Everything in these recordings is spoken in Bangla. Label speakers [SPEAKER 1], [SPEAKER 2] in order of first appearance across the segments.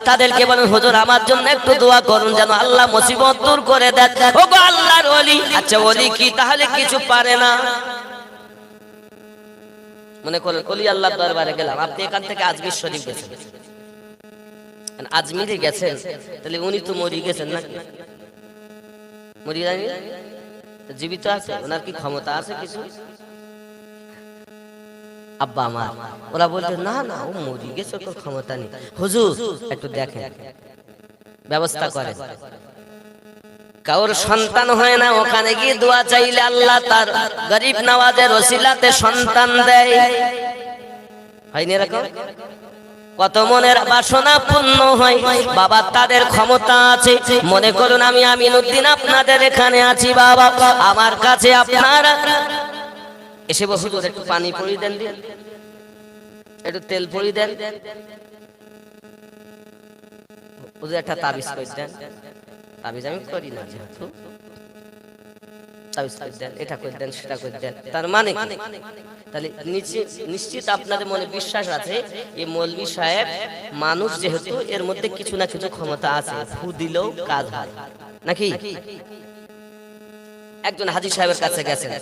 [SPEAKER 1] তাদেরকে বলেন হুজুর আমার জন্য একটু দোয়া করুন যেন আল্লাহ মুসিবত দূর করে দেন। ওগো আল্লাহর ওলি, আচ্ছা ওলি কি তাহলে কিছু পারে না? মনে করেন ওলি আল্লাহর দরবারে গেলাম, আপনি এখান থেকে আজমির শরীফ গেছেন, আজমিরে গেছেন, তাহলে উনি তো মরি গেছেন নাকি? মরি যায়নি, জীবিত আছে, ওনার কি ক্ষমতা আছে কিছু? আব্বা আমার ওরা বলতে না না ও মরি গেছে, ওর ক্ষমতা নেই। হুজুর একটু দেখেন, ব্যবস্থা করেন। কারোর সন্তান হয় না, ওখানে গিয়ে দোয়া চাইলে আল্লাহ তার গরিব নওয়াজের ওসিলাতে সন্তান দেয়। হয়নি এরকম? কত মনের বাসনা পূর্ণ হয়। বাবা তাদের ক্ষমতা আছে। মনে করুন আমি আমিনউদ্দিন আপনাদের এখানে আছি, বাবা আমার কাছে আপনারা এসে বসে একটু পানি পড়ি দেন, একটু তেল পড়ি দেন, একটা তাবিজ করে দেন। তাবিজ আমি করি না, যেহেতু তাবিজ করে দেন, এটা করে দেন, সেটা করে দেন। তার মানে তাহলে নিশ্চিত আপনাদের মনে বিশ্বাস আছে এই মৌলভী সাহেব মানুষ, যেহেতু এর মধ্যে কিছু না কিছু ক্ষমতা আছে, ফু দিলেও কাজ হয় নাকি? একজন হাজী সাহেবের কাছে গেছেন,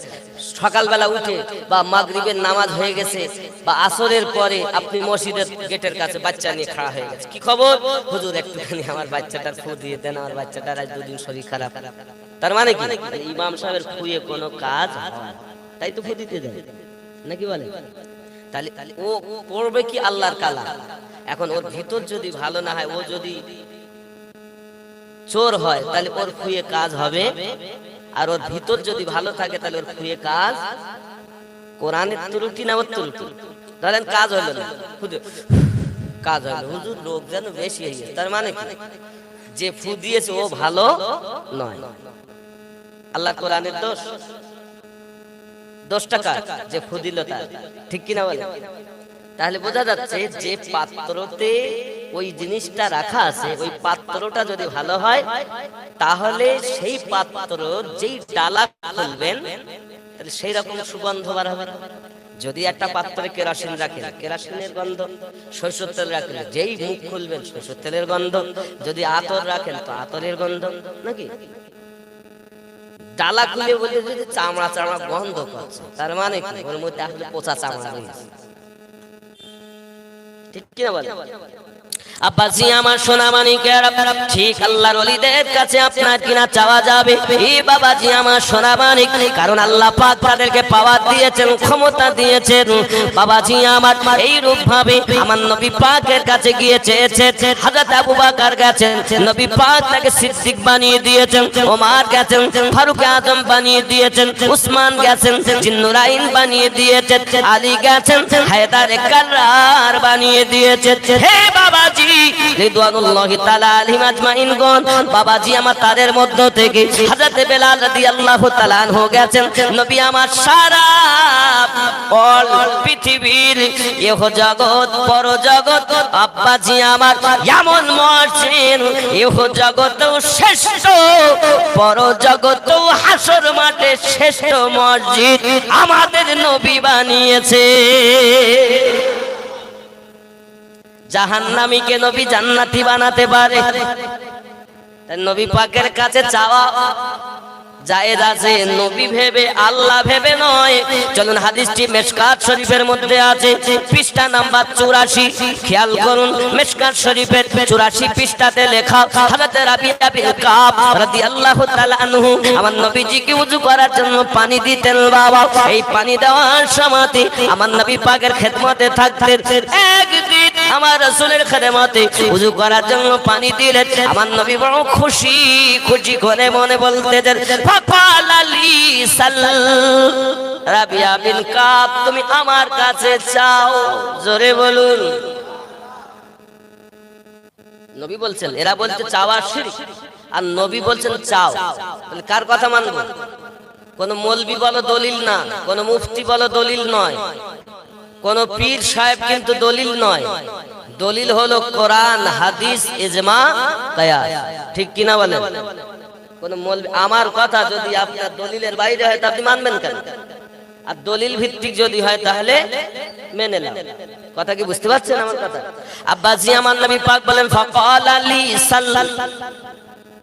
[SPEAKER 1] সকালবেলা উঠে বা মাগরিবের নামাজ হয়ে গেছে বা আসরের পরে আপনি মসজিদের গেটের কাছে বাচ্চা নিয়ে খাড়া হয়ে গেছে, কি খবর? হুজুর একটুখানি আমার বাচ্চাটার ফু দিয়ে দেন, আমার বাচ্চাটার আজ দুদিন শরীর খারাপ। তার মানে কি ইমাম সাহেবের ফুয়ে কোনো কাজ হয়? তাই তো ফু দিতে দেন নাকি বলে? তাহলে ও পড়বে কি আল্লাহর কালাম। এখন ওর ভিতর যদি ভালো না হয়, ও যদি চোর হয় তাহলে ওর ফুয়ে কাজ হবে, আর ওর ভিতর যদি ভালো থাকে তাহলে ওর ফুয়ে কাজ কোরআনের ত্রুটি না ওর ত্রুটি। ধরেন কাজ হলো না, কাজ হলো, হুজুর লোক যেন বেশি হয়ে গেছে, তার মানে কি যে ফু দিয়েছে ও ভালো নয়। আল্লাহ কোরআনের দোষ, দোষটা কার? যে ফু দিল তার, ঠিক কিনা বলে? তাহলে বোঝা যাচ্ছে যে পাত্রতে ওই জিনিসটা রাখা আছে, ওই পাত্রটা যদি ভালো হয় তাহলে সেই পাত্র যেই ডালা খুলবেন তাহলে সেই রকম সুগন্ধ বার হবে। যদি একটা পাত্রে কেরোসিন রাখেন, কেরোসিনের গন্ধ, সরষের তেল রাখেন, যেই মুখ খুলবেন সরষের তেলের গন্ধ, যদি আতর রাখেন তো আতরের গন্ধ নাকি? ডালা খুলে বলে যদি চামড়া চামড়া গন্ধ করছে, তার মানে কি ওর মধ্যে আসলে পচা চামড়া রয়েছে, ঠিক কিনা বলে? আব্বাজি আমার সোনা মানিকেরা, ঠিক আল্লাহর ওলিদের কাছে আপনার কিনা চাওয়া যাবে। এই বাবাজি আমার সোনা মানিক, কারণ আল্লাহ পাক তাদেরকে পাওয়ার দিয়েছেন, ক্ষমতা দিয়েছেন। বাবাজি আমার এই রূপ ভাবে আমার নবী পাকের কাছে গিয়ে চেয়েছে। হযরত আবু বকর গেছেন, নবী পাক তাকে সিদ্দিক বানিয়ে দিয়েছেন। ওমর গেছেন, ফারুক আজম বানিয়ে দিয়েছেন। উসমান গেছেন, জিন্নুরাইন বানিয়ে দিয়েছেন। আলী গেছেন, হায়দারে কাররার বানিয়ে দিয়েছেন। হে বাবাজি রিদওয়ানুল্লাহি তাআলা আলাইহিম আজমাইনগণ, বাবাজি আমার তাদের মধ্য থেকে হযরত বেলাল রাদিয়াল্লাহু তাআলা আনহু গেছেন। নবী আমার সারা অল পৃথিবীর ইহ জগৎ পর জগৎ আব্বাজি আমার এমন মর্জিন, ইহ জগতেও শ্রেষ্ঠ, পর জগতেও হাসর মাঠে শ্রেষ্ঠ মসজিদ আমাদের নবী বানিয়েছে। জাহান্নামীকে নবী জান্নাতি বানাতে পারে। নবী পাকের কাছে চাওয়া জায়েজ আছে, নবী ভেবে আল্লাহ ভেবে নয়। চলুন হাদিসটি মিশকাত শরীফের মধ্যে আছে, পৃষ্ঠা নাম্বার 84। খেয়াল করুন, মিশকাত শরীফের 84 পৃষ্ঠাতে লেখা, হযরত রাবিয়া বিন কাব রাদিয়াল্লাহু তাআলা আনহু আমার নবীজিকে ওযু করার জন্য পানি দিতেন। বাবা এই পানি দেওয়ার সময়তে আমার নবী পাকের খেদমতে থাকতেন। একদিন আমার রাসূলের খেদমতে ওযু করার জন্য পানি দিলেন। আমার নবী বড় খুশি খুশি করে মনে বলতেন, ফাকালালি সাল রাবিয়া বিন কাব, তুমি আমার কাছে চাও। জোরে বলুন। নবী বলছেন, এরা বলতে চাওয়া শিরক, আর নবী বলছেন চাও। তাহলে কার কথা মানবো? কোন মৌলবি বলো দলিল না, কোন মুফতি বলো দলিল নয়, কোন পীর সাহেব কিন্তু দলিল নয়। দলিল হলো কোরআন, হাদিস, ইজমা, কিয়াস, ঠিক কিনা বলেন? কোন মৌলবি আমার কথা যদি আপনার দলিলের বাইরে হয় তা আপনি মানবেন কেন? আর দলিল ভিত্তিক যদি হয় তাহলে মেনে নেন। কথা কি বুঝতে পারছেন আমার কথা? আব্বাজি আমার নবী পাক বলেন ফাকাল আলী সাল্লাল্লাহু,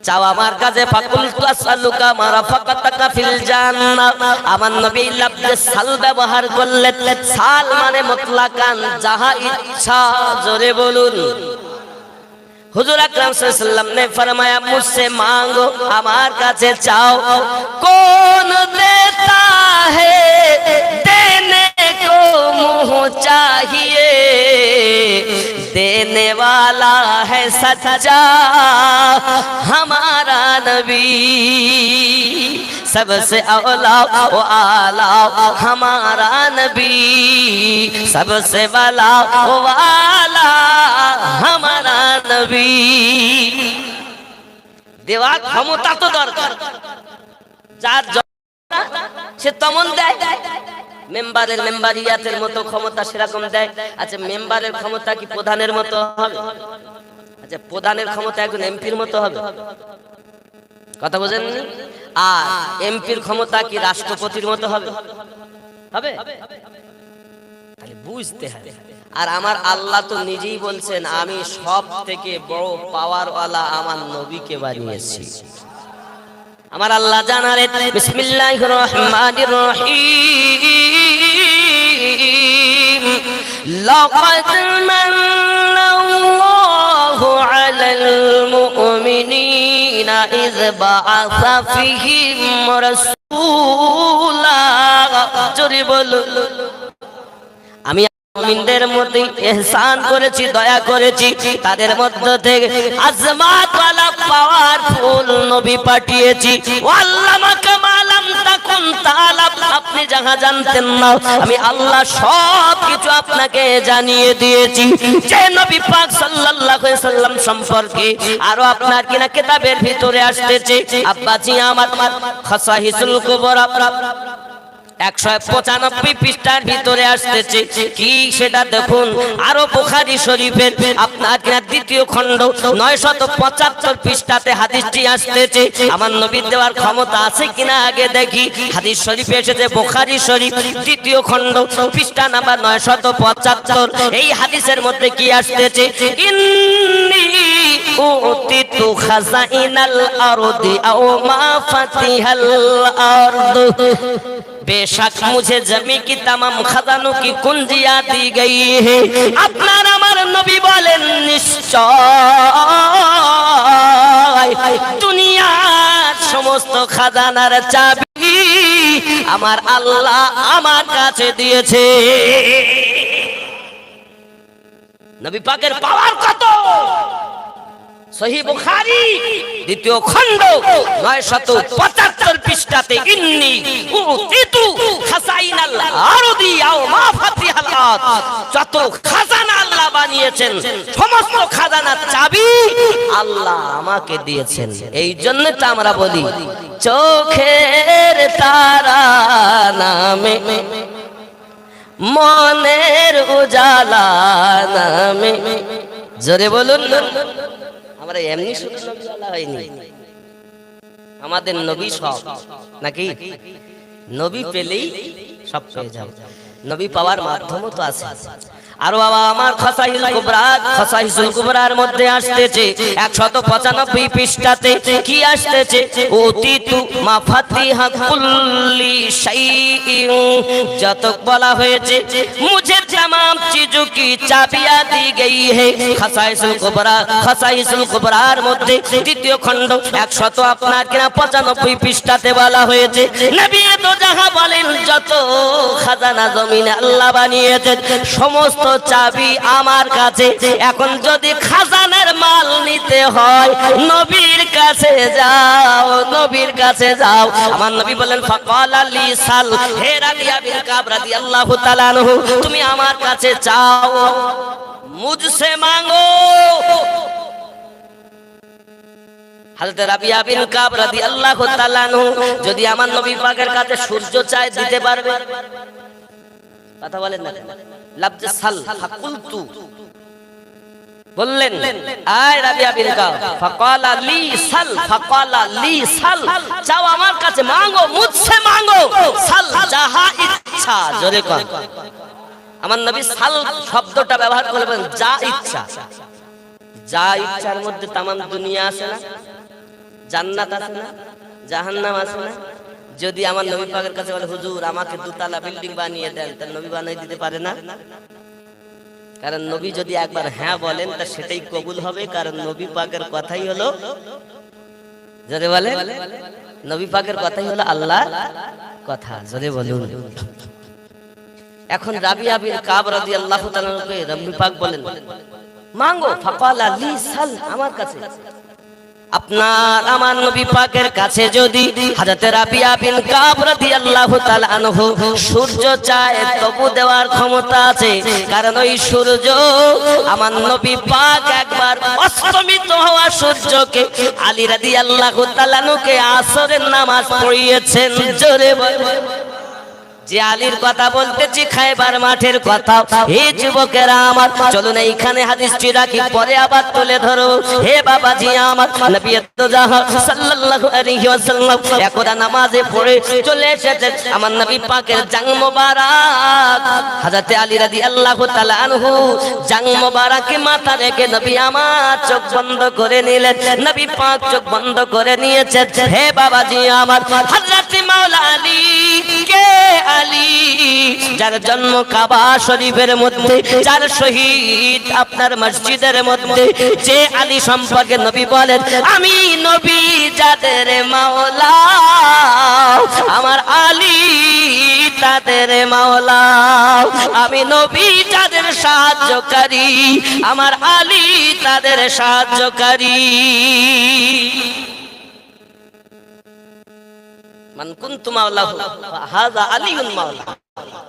[SPEAKER 1] চাও আমার কাছে, ফাকুলতু আসআলুকা মা রাফাকাতাকা ফিল জান্নাহ। আমার নবী লফজে সাল ব্যবহার করলেন। সাল মানে মুতলাকান, যাহা ইচ্ছা, জোরে বলুন। হুজুর আকরাম সাল্লাল্লাহু আলাইহি ওয়াসাল্লাম ने फरमाया मुझसे मांगो, আমার কাছে চাও। कौन देता है देने को मुँह चाहिए, देने वाला है सच्चा हमारा नबी, सबसे औला ओ आला हमारा नबी, सबसे वाला ओ वाला हमारा नबी। দেওয়ার ক্ষমতা তো দরকার, যার সে তেমন দেয়। মেম্বারের মেম্বারিয়াতের মতো ক্ষমতা সেরকম দেয়। আচ্ছা, মেম্বারের ক্ষমতা কি প্রধানের মতো হবে? আচ্ছা, প্রধানের ক্ষমতা একজন এমপির মতো হবে? কথা বোঝেননি? আর এমপির ক্ষমতা কি রাষ্ট্রপতির মতো হবে? হবে? তাহলে বুঝতে হবে। আর আমার আল্লাহ তো নিজেই বলছেন, আমি সব থেকে বড় পাওয়ারওয়ালা আমার নবীকে বানিয়েছি। আমার আল্লাহ জানালেন বিসমিল্লাহির রহমানির রহিম, লাকাদ মান্নাল্লাহু আলাল মুমিনিনা ইয বাআসা ফীহিম রাসূলা, জোরে বলুন। আমি মুমিনদের মধ্যে ইহসান করেছি, দয়া করেছি, তাদের মধ্য থেকে আজমাত ওয়ালা পাওয়ারফুল নবী পাঠিয়েছি। ওয়াল্লামাকা মা লাম তাকুন তাআলাম, আপনি যাহা জানতেন না আমি আল্লাহ সব কিছু আপনাকে জানিয়ে দিয়েছি। যে নবী পাক সাল্লাল্লাহু আলাইহি সাল্লাম সম্পর্কে আরো আপনার কিনা কিতাবের ভিতরে আসতেছে, আব্বাজি আমার খাসাইসুল কুবরা 195 পৃষ্ঠার ভিতরে আসতেছে। কি সেটা দেখুন, আরো বুখারী শরীফের আপনার কিনা দ্বিতীয় খণ্ড 975 পৃষ্ঠাতে হাদিসটি আসতেছে। আমার নবীর দেওয়ার ক্ষমতা আছে কিনা আগে দেখি। হাদিস শরীফে এসেছে বুখারী শরীফ দ্বিতীয় খণ্ড পৃষ্ঠা নাম্বার 975। এই হাদিসের মধ্যে কি আসতেছে, ইন্নী উতিতু খাযাইনাল আরদি আও মা ফাতিহাল আরদ, बेशक मुझे जमी की तमाम खजानों की कुंजियां दी गई है। আপনার আমার নবী বলেন নিশ্চয় দুনিয়ার সমস্ত খাজানার চাবি আমার আল্লাহ আমার কাছে দিয়েছে। নবী পাকের পাওয়ার কত! সহিহ বুখারী দ্বিতীয় খণ্ড 975 পৃষ্ঠাতে ইন্নী উতিতু খাযাইনাল আরদি আও মা ফাতিহাল আরদ, যত খাজানা আল্লাহ বানিয়েছেন সমস্ত খাজানার চাবি আল্লাহ আমাকে দিয়েছেন। এই জন্য তো আমরা বলি চোখের তারা নামে মনের উজালা নামে, জোরে বলুন। আমরা এমনি শুধু নবী আল্লাহ হয়নি, আমাদের নবী সব নাকি? নবী পেলেই সব পেয়ে যাবে। নবী পাওয়ার মাধ্যমও তো আছে। আর বাবা আমার খাসাইসুল কুবরার মধ্যে আসতেছে 195 পৃষ্ঠাতে কি আসতেছে, উতিতু মাফাতিহা কুল্লি শাইইন, যত বলা হয়েছে মুঝে तमाम चीजों की चाबियां दी गई है। খাসাইসুল কুবরার মধ্যে দ্বিতীয় খণ্ড 100 আপনার কিনা 95 পৃষ্ঠাতে বলা হয়েছে, নবী তো যাহা বলেন যত খাজানা জমিনে আল্লাহ বানিয়েছেন সমস্ত চাবি আমার কাছে। এখন যদি খাজানার মাল নিতে হয় নবীর কাছে যাও, নবীর কাছে যাও। আমার নবী বলেন ফাকাল আলী সাল, হে রাবিয়া বিন কাব রাদিয়াল্লাহু তাআলা আনহু, তুমি আমার কাছে চাও, মুঝসে মাঙ্গো। হযরত রাবিয়া বিন কাব রাদিয়াল্লাহু তাআলা আনহু যদি আমার নবী পাকের কাছে সূর্য চায় দিতে পারবে? কথা বলেন না। লফজ সাল ফাকুলতু বললেন, আয় রাবিয়া বিন কাব, ফাকালা লি সাল, ফাকালা লি সাল, চাও আমার কাছে, মাঙ্গো, মুঝসে মাঙ্গো, সাল যাহা ইচ্ছা, জোরে কর। আমার নবী সাল শব্দটা ব্যবহার করবেন যা ইচ্ছা। যা ইচ্ছার মধ্যে তামাম দুনিয়া আছে না, জান্নাত আছে না, জাহান্নাম আছে না। যদি আমার নবী পাকের কাছে বলে হুজুর আমাকে দুতলা বিল্ডিং বানিয়ে দেন, তার নবী বানিয়ে দিতে পারে না? কারণ নবী যদি একবার হ্যাঁ বলেন তা সেটাই কবুল হবে, কারণ নবী পাকের কথাই হলো, জোরে বলেন, নবী পাকের কথাই হলো আল্লাহ কথা, জোরে বলুন। এখন রাবিয়া বিন কাব রাদিয়াল্লাহু তাআলাকে নবী পাক বলেন মাঙ্গো, ফাকালা লি সাল, আমার কাছে। আপনার আমার নবী পাকের কাছে যদি হযরত রাবিয়া বিন কাব রাদিয়াল্লাহু তাআলা আনহু সূর্য চায় তবু দেওয়ার ক্ষমতা আছে, কারণ ওই সূর্য আমার নবী পাক একবার অস্তমিত হওয়া সূর্যকে আলী রাদিয়াল্লাহু তাআলা আনহুকে আসরের নামাজ পড়িয়েছেন। জোরে বলেন। যে আলীর কথা বলতেছি খায়বার মাঠের কথা। হে যুবকেরা আমার, চলুন এইখানে হাদিসটি রাখি, পরে আবার তুলে ধরো। হে বাবাজি আমার, নবী তো জাহান সাল্লাল্লাহু আলাইহি ওয়াসাল্লাম একদা নামাজে পড়ে চলে এসেছেন আমার নবী পাকের জাং মোবারক। হযরত আলী রাদিয়াল্লাহু তাআলা আনহু জাং মোবারকে মাথা রেখে নবী আমার চোখ বন্ধ করে নিলেন। নবী পাক চোখ বন্ধ করে নিয়েছেন। হে বাবাজি আমার, হযরত মাওলা আলী কে আলী, যার জন্ম কাবা শরীফের মধ্যে, যার শহীদ আপনার মসজিদের মধ্যে, যে আলী সম্পর্কে নবী বলেন আমি নবী যাদের মাওলা, আমার আলী তাদের মাওলা। আমি নবী যাদের সাহায্যকারী, আমার আলী তাদের সাহায্যকারী। মান কুনতু মাওলাহু ফাহাযা আলিয়ুন মাওলা।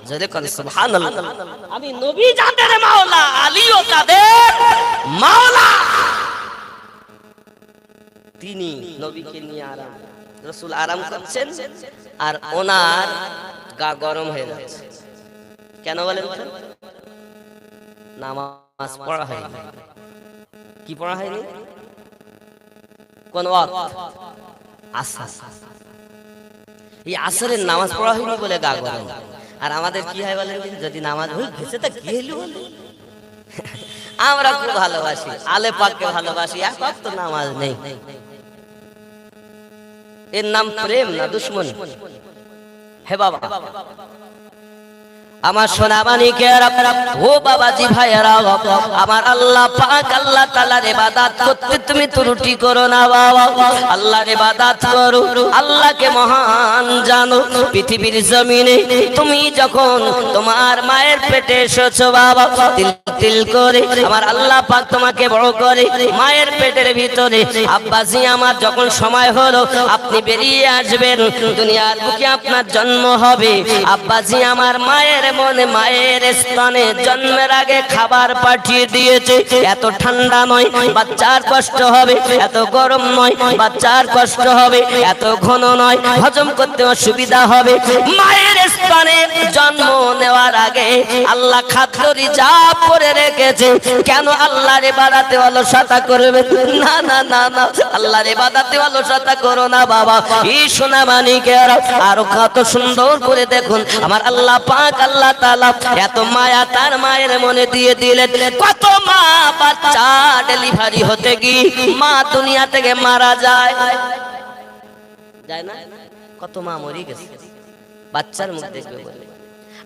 [SPEAKER 1] জোরে করে সুবহানাল্লাহ। আমি নবী যাদের মাওলা, আলীও তাদের মাওলা। তিনি নবীকে নিয়ে আরাম, রাসূল আরাম করছেন আর ওনার গা গরম হয়ে যাচ্ছে। কেন বলেন তো? নামাজ পড়া হয়নি। কি পড়া হয়নি? কোন ওয়াক্ত? আসর। এই আসরের নামাজ পড়া হয়নি বলে গা গরম। আর আমাদের কি হয় বলেন, যদি নামাজ হই ভেসে তা কি হলো বলে। আমরা খুব ভালোবাসি, আলে পাককে ভালোবাসি, এক ওয়াক্ত নামাজ নেই। এর নাম প্রেম না দুশমনী? হে বাবা আমার সোনা মানিকেরা, ও বাবাজি ভাইয়েরা, আমার আল্লাহ পাক আল্লাহ তাআলার ইবাদত করতে তুমি ত্রুটি করো না বাবা। আল্লাহর ইবাদত করো, আল্লাহকে মহান জানো। পৃথিবীর জমিনে তুমি যখন তোমার মায়ের পেটে এসেছো বাবা, তিল তিল করে আমার আল্লাহ পাক তোমাকে বড় করে মায়ের পেটের ভিতরে। আব্বাজি আমার যখন সময় হলো আপনি বেরিয়ে আসবেন, দুনিয়ার বুকে আপনার জন্ম হবে। আব্বাজি আমার মায়ের মনে মায়ের স্তনে জন্মের আগে খাবার পাঠিয়ে দিয়েছে। এত ঠান্ডা নয় বাচ্চার কষ্ট হবে, এত গরম নয় বাচ্চার কষ্ট হবে, এত ঘন নয় হজম করতে অসুবিধা হবে। মায়ের স্তনে জন্ম নেওয়ার আগে আল্লাহ খাদ্য রিজার্ভ করে রেখেছে। কেন? আল্লাহর ইবাদতে অলসতা করবে না, না না না, আল্লাহর ইবাদতে অলসতা করো না বাবা। এই সোনা মানিকেরা আরো কত সুন্দর করে দেখুন, আমার আল্লাহ পাক আল্লাহ তাআলা এত মায়া তার মায়ের মনে দিয়ে দিলেন। কত মা বাচ্চা ডেলিভারি হতে গিয়ে মা দুনিয়া থেকে মারা যায়, যায় না? কত মা মরে গেছে বাচ্চার মুখ দেখবে বলে।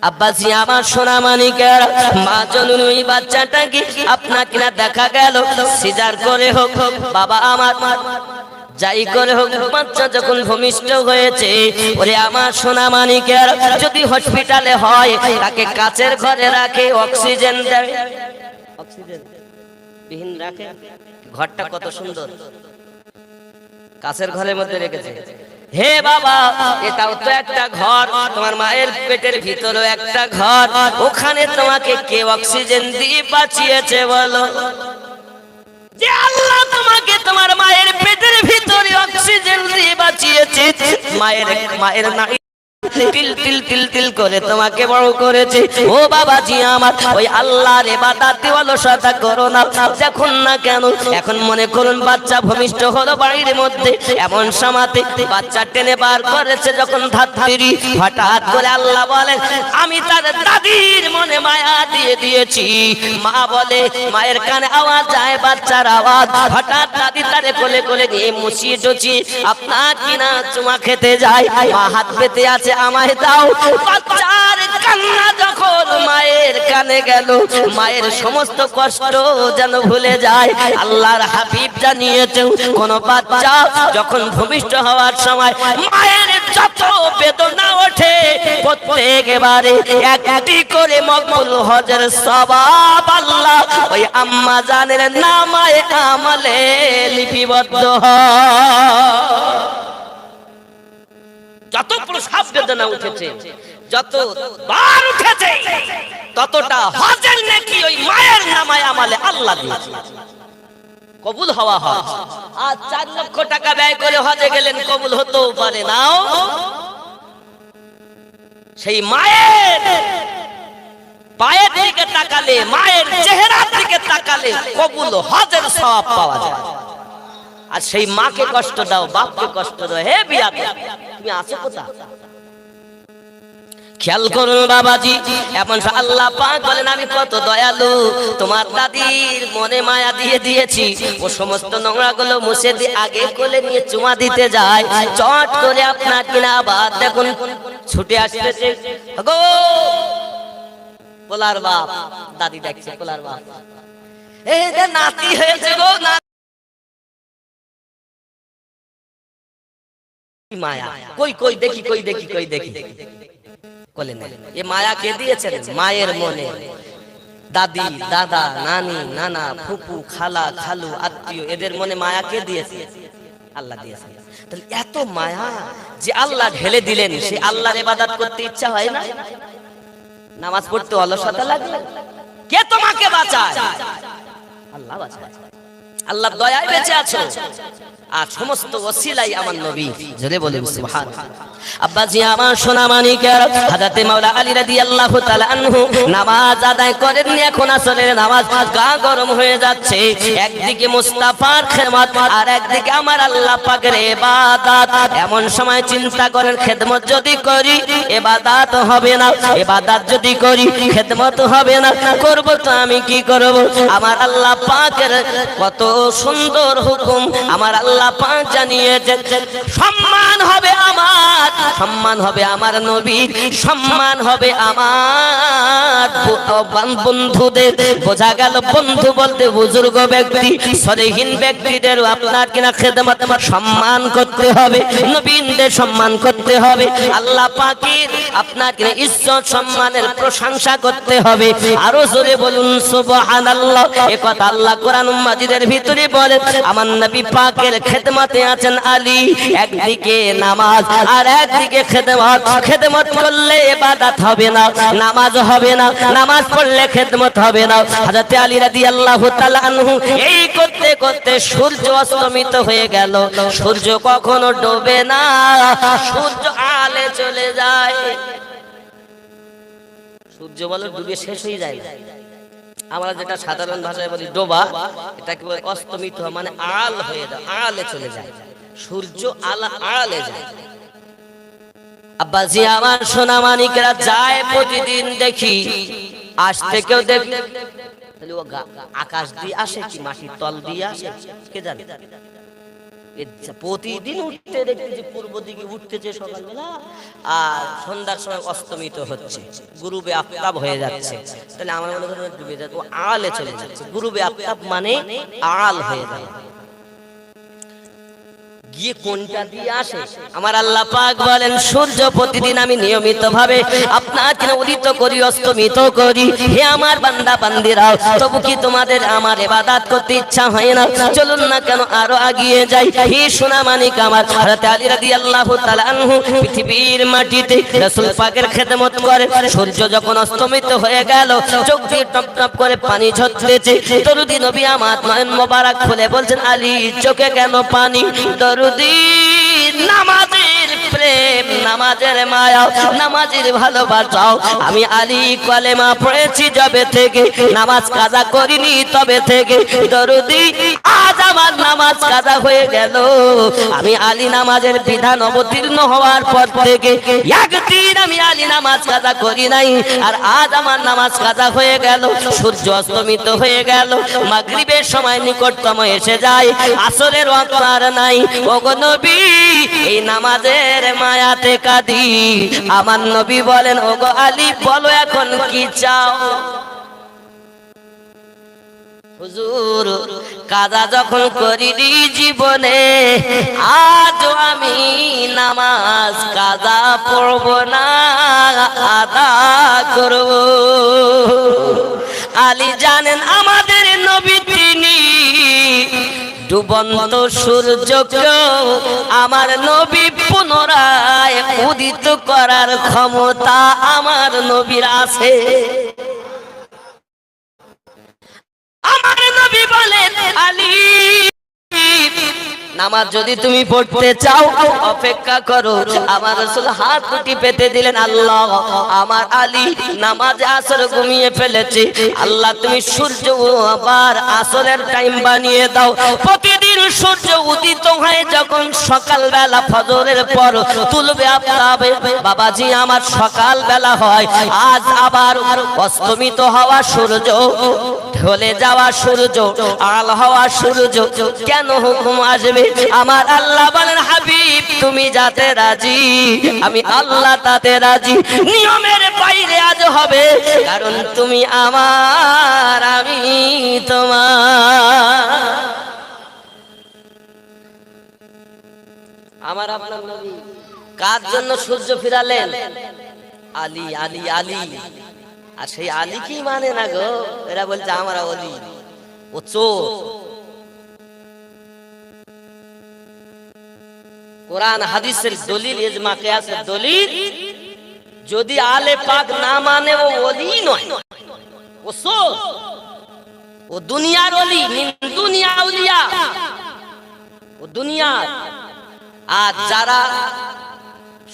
[SPEAKER 1] আব্বাজি আমার সোনা মানিকেরা, মা জননী ওই বাচ্চাটাকে আপনাকে না দেখা গেল সিজার করে হোক, বাবা আমার যাই করে হোক বাচ্চা যখন ভূমিষ্ঠ হয়েছে, ওরে আমার সোনা মানিকের, যদি হসপিটালে হয় তাকে কাচের ঘরে রাখে, অক্সিজেন দেয়, অক্সিজেন বিহীন রাখে। ঘরটা কত সুন্দর, কাচের ঘরের মধ্যে রেখেছে। হে বাবা, এটাও তো একটা ঘর, তোমার মায়ের পেটের ভিতরেও একটা ঘর। ওখানে তোমাকে কে অক্সিজেন দিয়ে বাঁচিয়েছে বলো? যে আল্লাহ তোমাকে তোমার মায়ের পেটের ভিতরে অক্সিজেন দিয়ে বাঁচিয়েছে। মায়ের নাড়ি তিল তিল তিল তিল করে তোমাকে বড় করেছে। ও বাবাজি আমার, ওই আল্লাহর ইবাদতে অলসতা করো না। দেখুন না কেন এখন মনে করুন বাচ্চা ভূমিষ্ঠ হলো বাড়ির মধ্যে, এমন সময়তে বাচ্চা টেনে বার করেছে যখন ধাত্রী, হঠাৎ করে আল্লাহ বলেন আমি তার দাদির মনে মায়া দিয়ে দিয়েছি। মা বলে, মায়ের কানে আওয়াজ যায় বাচ্চার আওয়াজ, হঠাৎ দাদি তারে কোলে কোলে নিয়ে মুছিয়ে টুচিয়ে আপনার কিনা চুমা খেতে যায়। মা হাত পেতে আছে, আমায় দাও। বাচ্চার কান্না যখন মায়ের কানে গেল, মায়ের সমস্ত কষ্ট যেন ভুলে যায়। আল্লাহর হাবিব জানিয়েছেন কোন বাচ্চা যখন ভূমিষ্ঠ হওয়ার সময় মায়ের যত বেদনা ওঠে প্রত্যেকবারে একটি করে মকবুল হজের সওয়াব আল্লাহ ওই আম্মা জানের নামায়ে আমলে লিপিবদ্ধ হয়। যত প্রসব বেদনা উঠেছে, যত বার উঠেছে, ততটা হজের নেকি ওই মায়ের নামায়ে আমলে আল্লাহ দিয়েছে। কবুল হওয়া হজ। আর 4 লক্ষ টাকা ব্যয় করে হজে গেলেন, কবুল হতেও পারে নাও। সেই মায়ের পায়ের দিকে তাকালে, মায়ের চেহারার দিকে তাকালে কবুল হজের সওয়াব পাওয়া যায়। আর সেই মাকে কষ্ট দাও, বাপকে কষ্ট দাও, হে বিয়া তুমি আছো কোথায়? খেয়াল করুন বাবাজি, এমন আল্লাহ পাক বলেন আমি কত দয়ালু, তোমার দাদির মনে মায়া দিয়ে দিয়েছি। ও সমস্ত নোংরাগুলো মুছে দিয়ে আগে কোলে নিয়ে চুমা দিতে যায়, চট করে আপনার কিনা আবার দেখুন ছুটে আসতেছে গো পোলার বাপ। দাদি দেখছে পোলার বাপ, এই যে নাতি হয়েছে গো, মায়া কই কই দেখি, কই দেখি, কই দেখি কোলে নেই। এ মায়া কে দিয়েছেন? মায়ের মনে দাদি, দাদা, নানি, নানা, ফুপু, খালা, খালু, আত্মীয়, এদের মনে মায়া কে দিয়েছে? আল্লাহ দিয়েছে। তাহলে এত মায়া যে আল্লাহ ঢেলে দিলেন, সে আল্লাহর ইবাদত করতে ইচ্ছা হয় না? নামাজ পড়তে অলসতা লাগে? কে তোমাকে বাঁচায়? আল্লাহ বাঁচায়। আল্লাহ দয়ায় বেঁচে আছো। আর সমস্ত ওসিলাই আমার নবী। জোরে বলে সুবহানাল্লাহ। আব্বাজি আমার সোনা মানিকের হযরত মাওলা আলী রাদিয়াল্লাহু তাআলা আনহু নামাজ আদায় করেন, এখন আসরের নামাজ, গা গরম হয়ে যাচ্ছে। একদিকে মুস্তাফার খেদমত আর একদিকে আমার আল্লাহ পাকের ইবাদত। এমন সময় চিন্তা করেন খেদমত যদি করি ইবাদত হবে না, ইবাদত যদি করি খেদমত হবে না, করব তো আমি কি করব? আমার আল্লাহ পাকের কত সুন্দর হুকুম আমার আল্লাহ পাক জানিয়েছেন। সম্মান হবে আমার, সম্মান হবে আমার নবীর, সম্মান হবে আমার বন্ধুদের। বোঝা গেল বন্ধু বলতে বুজুর্গ ব্যক্তি, সলেহীন ব্যক্তিদের আপনার কিনা খেদমত সম্মান করতে হবে, নবীদের সম্মান করতে হবে, আল্লাহ পাকের আপনার কিনা ইজ্জত সম্মানের প্রশংসা করতে হবে। আরো জোরে বলুন সুবহানাল্লাহ। এই কথা আল্লাহ কোরআন মাজিদের ভিতরে বলেন। আমার নবী পাকের খেদমতে আছেন আলী, একদিকে নামাজ আর একদিকে খেদমত। খেদমত করলে ইবাদত হবে না, নামাজ হবে না, নামাজ পড়লে খেদমত হবে না। হযরত আলী রাদিয়াল্লাহু তাআলা আনহু এই করতে করতে সূর্য অস্তমিত হয়ে গেল। সূর্য কখনো ডোবে না, সূর্য আলে চলে যায়। সূর্য বলে ডুবে শেষ হয়ে যায়। আমরা যেটা সাধারণ ভাষায় বলি ডোবা, এটাকে বলে অস্তমিত, মানে আল হয়ে যায়, আলে চলে যায়। সূর্য আলে যায়। আব্বাজি আমার সোনা মানিকেরা যায় প্রতিদিন দেখি, আজ থেকেও দেখি। তাহলে ও আকাশ দিয়ে আসে কি মাটির তল দিয়ে আসে কে জানে? প্রতিদিন উঠতে দেখি যে পূর্ব দিকে উঠতেছে সকালবেলা, আর সন্ধ্যার সময় অস্তমিত হচ্ছে, গুরুবে আফতাব হয়ে যাচ্ছে। তাহলে আমার মনে হয় ডুবে যাচ্ছে, ও আলে চলে যাচ্ছে। গুরুবে আফতাব মানে আল হয়ে যায়। গিয়ে কোনটা দিয়ে আসে? আমার আল্লাহ পাক বলেন সূর্য প্রতিদিন আমি নিয়মিত ভাবে আপনাকে উদিত করি, অস্তমিত করি। হে আমার বান্দা বান্দিরা, তবু কি তোমাদের আমার ইবাদত করতে ইচ্ছা হয় না? চলুন না কেন আরো এগিয়ে যাই। হে সোনা মানিক আমার হযরত আলী রাদিয়াল্লাহু তাআলা আনহু পৃথিবীর মাটিতে রাসূল পাকের খেদমত করে। সূর্য যখন অস্তমিত হয়ে গেল, চোখ দিয়ে টপ টপ করে পানি ঝরতেছে। দরুদি নবী আমার নয়ন মোবারক খুলে বলছেন আলী চোখে কেন পানি? নামাজের প্রেম, নামাজের মায়া, নামাজের ভালোবাসাও। আমি আলী কলেমা পড়েছি যবে থেকে, নামাজ কাজা করিনি তবে থেকে। দরুদি আজ আমার নামাজ কাজা হয়ে গেল। আমি আলী নামাজের বিধান অবতীর্ণ হওয়ার পর থেকে একদিন আমি আলী নামাজ কাজা করি নাই, আর আজ আমার নামাজ কাজা হয়ে গেল। সূর্য অস্তমিত হয়ে গেল, মাগরিবের সময় নিকটতম এসে যায়, আসরের ওয়াক্ত আর নাই। ওগো নবী, এই নামাজের মায়াতে কাঁদি। আমার নবী বলেন, ওগো আলী বলো এখন কি চাও? হুজুর, কাজা যখন করিনি জীবনে, আজ আমি নামাজ কাজা পড়ব না, আদা করব। আলী জানেন আমাদের নবী তিনি, ডুবন্ত সূর্যকেও আমার নবী পুনরায় উদিত করার ক্ষমতা আমার নবীর আছে। আমার নবী বলেন, আলী নামাজ যদি তুমি পড়তে চাও অপেক্ষা করো। আমার রাসূল হাত দুটি পেতে দিলেন, আল্লাহ আমার আলী নামাজ আসর ঘুমিয়ে ফেলেছে, আল্লাহ তুমি সূর্য আবার আসরের টাইম বানিয়ে দাও। প্রতিদিন সূর্য উদিত হয় যখন সকালবেলা ফজরের পর তুলবে আফতাবে, বাবাজি আমার সকালবেলা হয়, আজ আবার অস্তমিত হওয়া সূর্য, ঢলে যাওয়া সূর্য, আল হওয়া সূর্য, কেন হুকুম আসবে? আমার আল্লাহ বলেন, হাবিব তুমি যাতে রাজি, আমি আল্লাহ তাতে রাজি। নিয়মের বাইরে আজ হবে, কারণ তুমি আমার, আমি তোমার। আমার আপনার নবী কার জন্য সূর্য ফিরালেন? আলী, আলী, আলী। আর সেই আলী কি মানে না গো, এরা বলছে আমরা অলি, ও চোর। কোরআন হাদিসের দলিল, ইজমা কিয়াসের দলিল, যদি আলে পাক না মানে ও ওলি নয়, ও চোর, ও দুনিয়ার ওলি, মিন দুনিয়া আউলিয়া, ও দুনিয়ার। আর যারা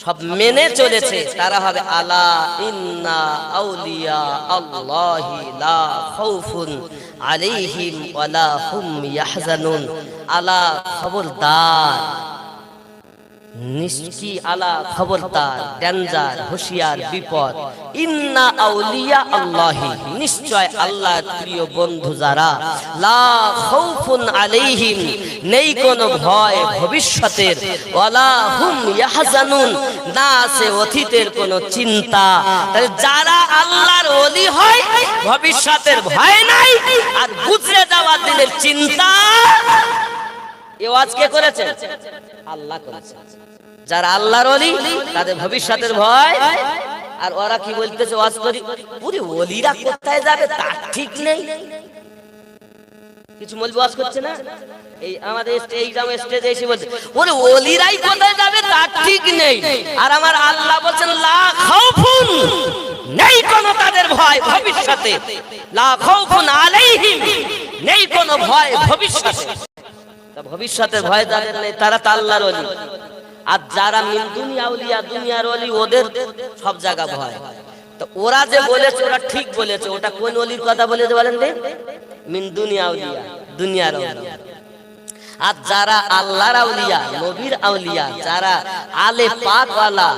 [SPEAKER 1] সব মেনে চলেছে তারা হবে আলা ইন্না আউলিয়া আল্লাহি লা খাউফুন আলাইহিম ওয়ালা হুম ইয়াহজানুন। আলা খবরদার, নিশ্চয়ই আলা খবরদার, ডেঞ্জার, হুঁশিয়ার, বিপদ। ইন্না আউলিয়া আল্লাহি, নিশ্চয় আল্লাহর প্রিয় বন্ধু যারা, লা খাউফুন আলাইহিম, নেই কোনো ভয় ভবিষ্যতের, ওয়ালা হুম ইয়াহজানুন, না আছে অতীতের কোনো চিন্তা। তাহলে যারা আল্লাহর ওলি হয় ভবিষ্যতের ভয় নাই, আর গুজরে যাওয়ার দিনের চিন্তা, এ ওয়াজ কে করেছে? আল্লাহ করেছে। যারা আল্লাহর ওলি তাদের ভবিষ্যতের ভয়। আর ওরা কি বলতেছে ওয়াজ করি, পুরি ওলিরা কোথায় যাবে তার ঠিক নেই। কিছু মৌলবি ওয়াজ করছে না, এই আমাদের স্টেজে এসে বলছে ওরে ওলিরাই কোথায় যাবে তার ঠিক নেই। আর আমার আল্লাহ বলছেন লা খাউফুন, নেই কোনো তাদের ভয় ভবিষ্যতে, লা খাউফুন আলাইহিম, নেই কোনো ভয় ভবিষ্যতে। ভবিষ্যতের ভয় যাদের নেই তারা তো আল্লাহর ওলি। আর যারা মিন দুনিয়া আউলিয়া, দুনিয়ার ওলি, ওদের সব জায়গা ভয়। তো ওরা যে বলেছে ওরা ঠিক বলেছে, ওটা কোন ওলির কথা বলেছে বলেন রে? মিন দুনিয়া আউলিয়া, দুনিয়ার আউলিয়া। আর যারা আল্লাহর আউলিয়া, নবীর আউলিয়া, যারা আলে পাক ওয়ালা,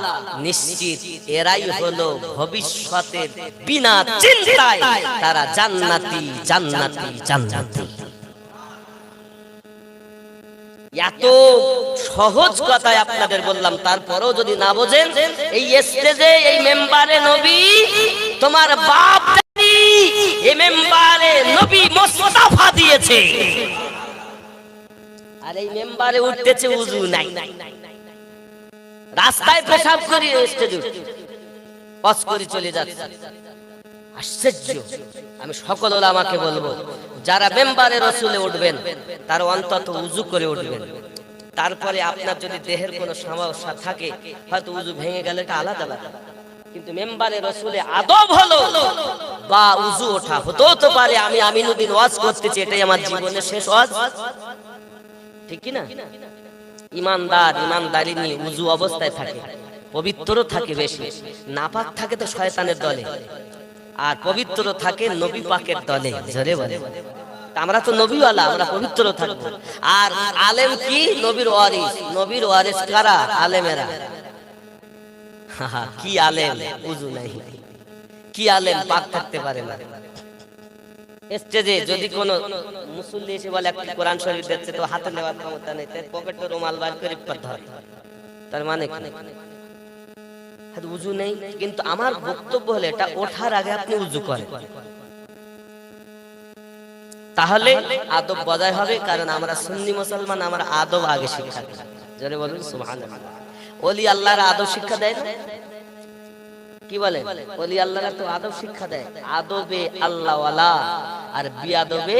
[SPEAKER 1] নিশ্চিত এরাই হলো ভবিষ্যতের বিনা চিন্তায় তারা জান্নাতি, জান্নাতি, জান্নাতি। এত সহজ কথায় আপনাদের বললাম, তারপরেও যদি না বোঝেন, এই স্টেজে, এই মেম্বারে নবী তোমার বাপ দাদি, এই মেম্বারে নবী মুস্তাফা দিয়েছে, আর এই মেম্বারে উঠতেছে উযু নাই, রাস্তায় পেশাব করি স্টেজে পাস করে চলে যাচ্ছে। আশ্চর্য। আমি সকল ওলামাকে বলবো, যারা মেম্বারে রসুলে উঠবেন তার অন্তত উযু করে উঠবেন। তারপরে আপনার যদি দেহের কোনো সমস্যা থাকে, হয়তো উযু ভেঙে গেলে এটা আলাদা ব্যাপার, কিন্তু মেম্বারে রসুলে আদব হলো বা উযু ওঠা। হতেও তো পারে আমি আমিনুদ্দিন ওয়াজ করতেছি, এটাই আমার জীবনের শেষ ওয়াজ, ঠিক কি না? ইমানদার ইমানদারি নিয়ে উজু অবস্থায় থাকে, পবিত্র থাকে বেশি। নাপাক থাকে তো শয়তানের দলে, আর পবিত্র থাকে নবী পাকের দলে। জোরে বলে, আমরা তো নবীওয়ালা, আমরা পবিত্র থাকবো। আর আলেম কি? নবীর ওয়ারিস। নবীর ওয়ারিস কারা? আলেমেরা। কি আলেম? উজু নাই, কি আলেম পাক থাকতে পারে না। স্টেজে যদি কোন মুসল্লি এসে বলে একটা কোরআন শরীফ দিচ্ছে, তো হাতে নেওয়ার ক্ষমতা নেই, পকেটে রুমাল বার করে ধরে, তার মানে উজু নেই। কিন্তু আমার বক্তব্য হলে এটা ওঠার আগে আপনি উজু করেন, তাহলে আদব বজায় হবে। কারণ আমরা সুন্নি মুসলমান, আমরা আদব আগে শিক্ষা দিই। জোরে বলুন সুবহানাল্লাহ। ওলি আল্লাহর আদব শিক্ষা দেয় না? কি বলে? ওলি আল্লাহরা তো আদব শিক্ষা দেয়। আদবে আল্লাহওয়ালা আর বিআদবে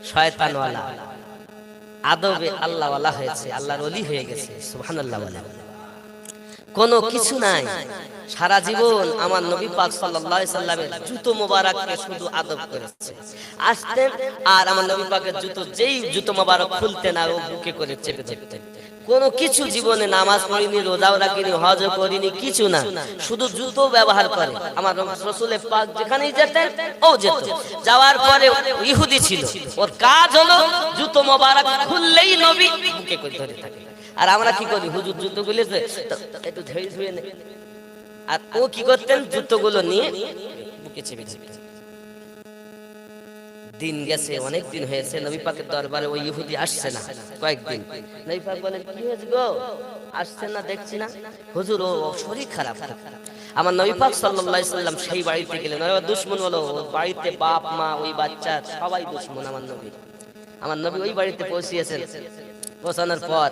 [SPEAKER 1] শয়তানওয়ালা। আদবে আল্লাহওয়ালা হয়েছে, আল্লাহর ওলি হয়ে গেছে। সুবহানাল্লাহ। কোনো কিছু নাই। সারা জীবন আমার নবী পাক সাল্লাল্লাহু আলাইহি সাল্লামের জুতো মোবারককে শুধু আদব করেছে। আসতেন আর আমার নবী পাকের জুতো, যেই জুতো মোবারক খুলতেন আর ও বুকে করে চেপে চেপতেন। কোনো কিছু জীবনে নামাজ পড়িনি, রোজাও রাখিনি, হজও করিনি, কিছু না, শুধু জুতো ব্যবহার করে। আমার রাসূল পাক যেখানেই যেতেন ও যেত। যাওয়ার পরে ইহুদি ছিল, ওর কাজ হলো জুতো মোবারক খুললেই নবী বুকে করে ধরে থাকে। আর আমরা কি করি? হুজুর জুতো গুলেছে একটু ধুয়ে ধুয়ে নে, আর ও কি করতেন? জুতোগুলো নিয়ে বুকে চেপে চেপে। দিন গেছে, অনেক দিন হয়েছে, নবী পাকের দরবারে ওই ইহুদি আসছে না কয়েকদিন। নবী পাক বলেন, কি হয়েছে গো, আসছেন না দেখছি না? হুজুর ও শরীর খারাপ। আমার নবী পাক সাল্লাল্লাহু আলাইহি সাল্লাম সেই বাড়িতে গেলেন। ওই দুশমন হলো বাড়িতে, বাপ মা ওই বাচ্চা সবাই দুশমন আমার নবী ওই বাড়িতে পৌঁছিয়েছেন। পৌঁছানোর পর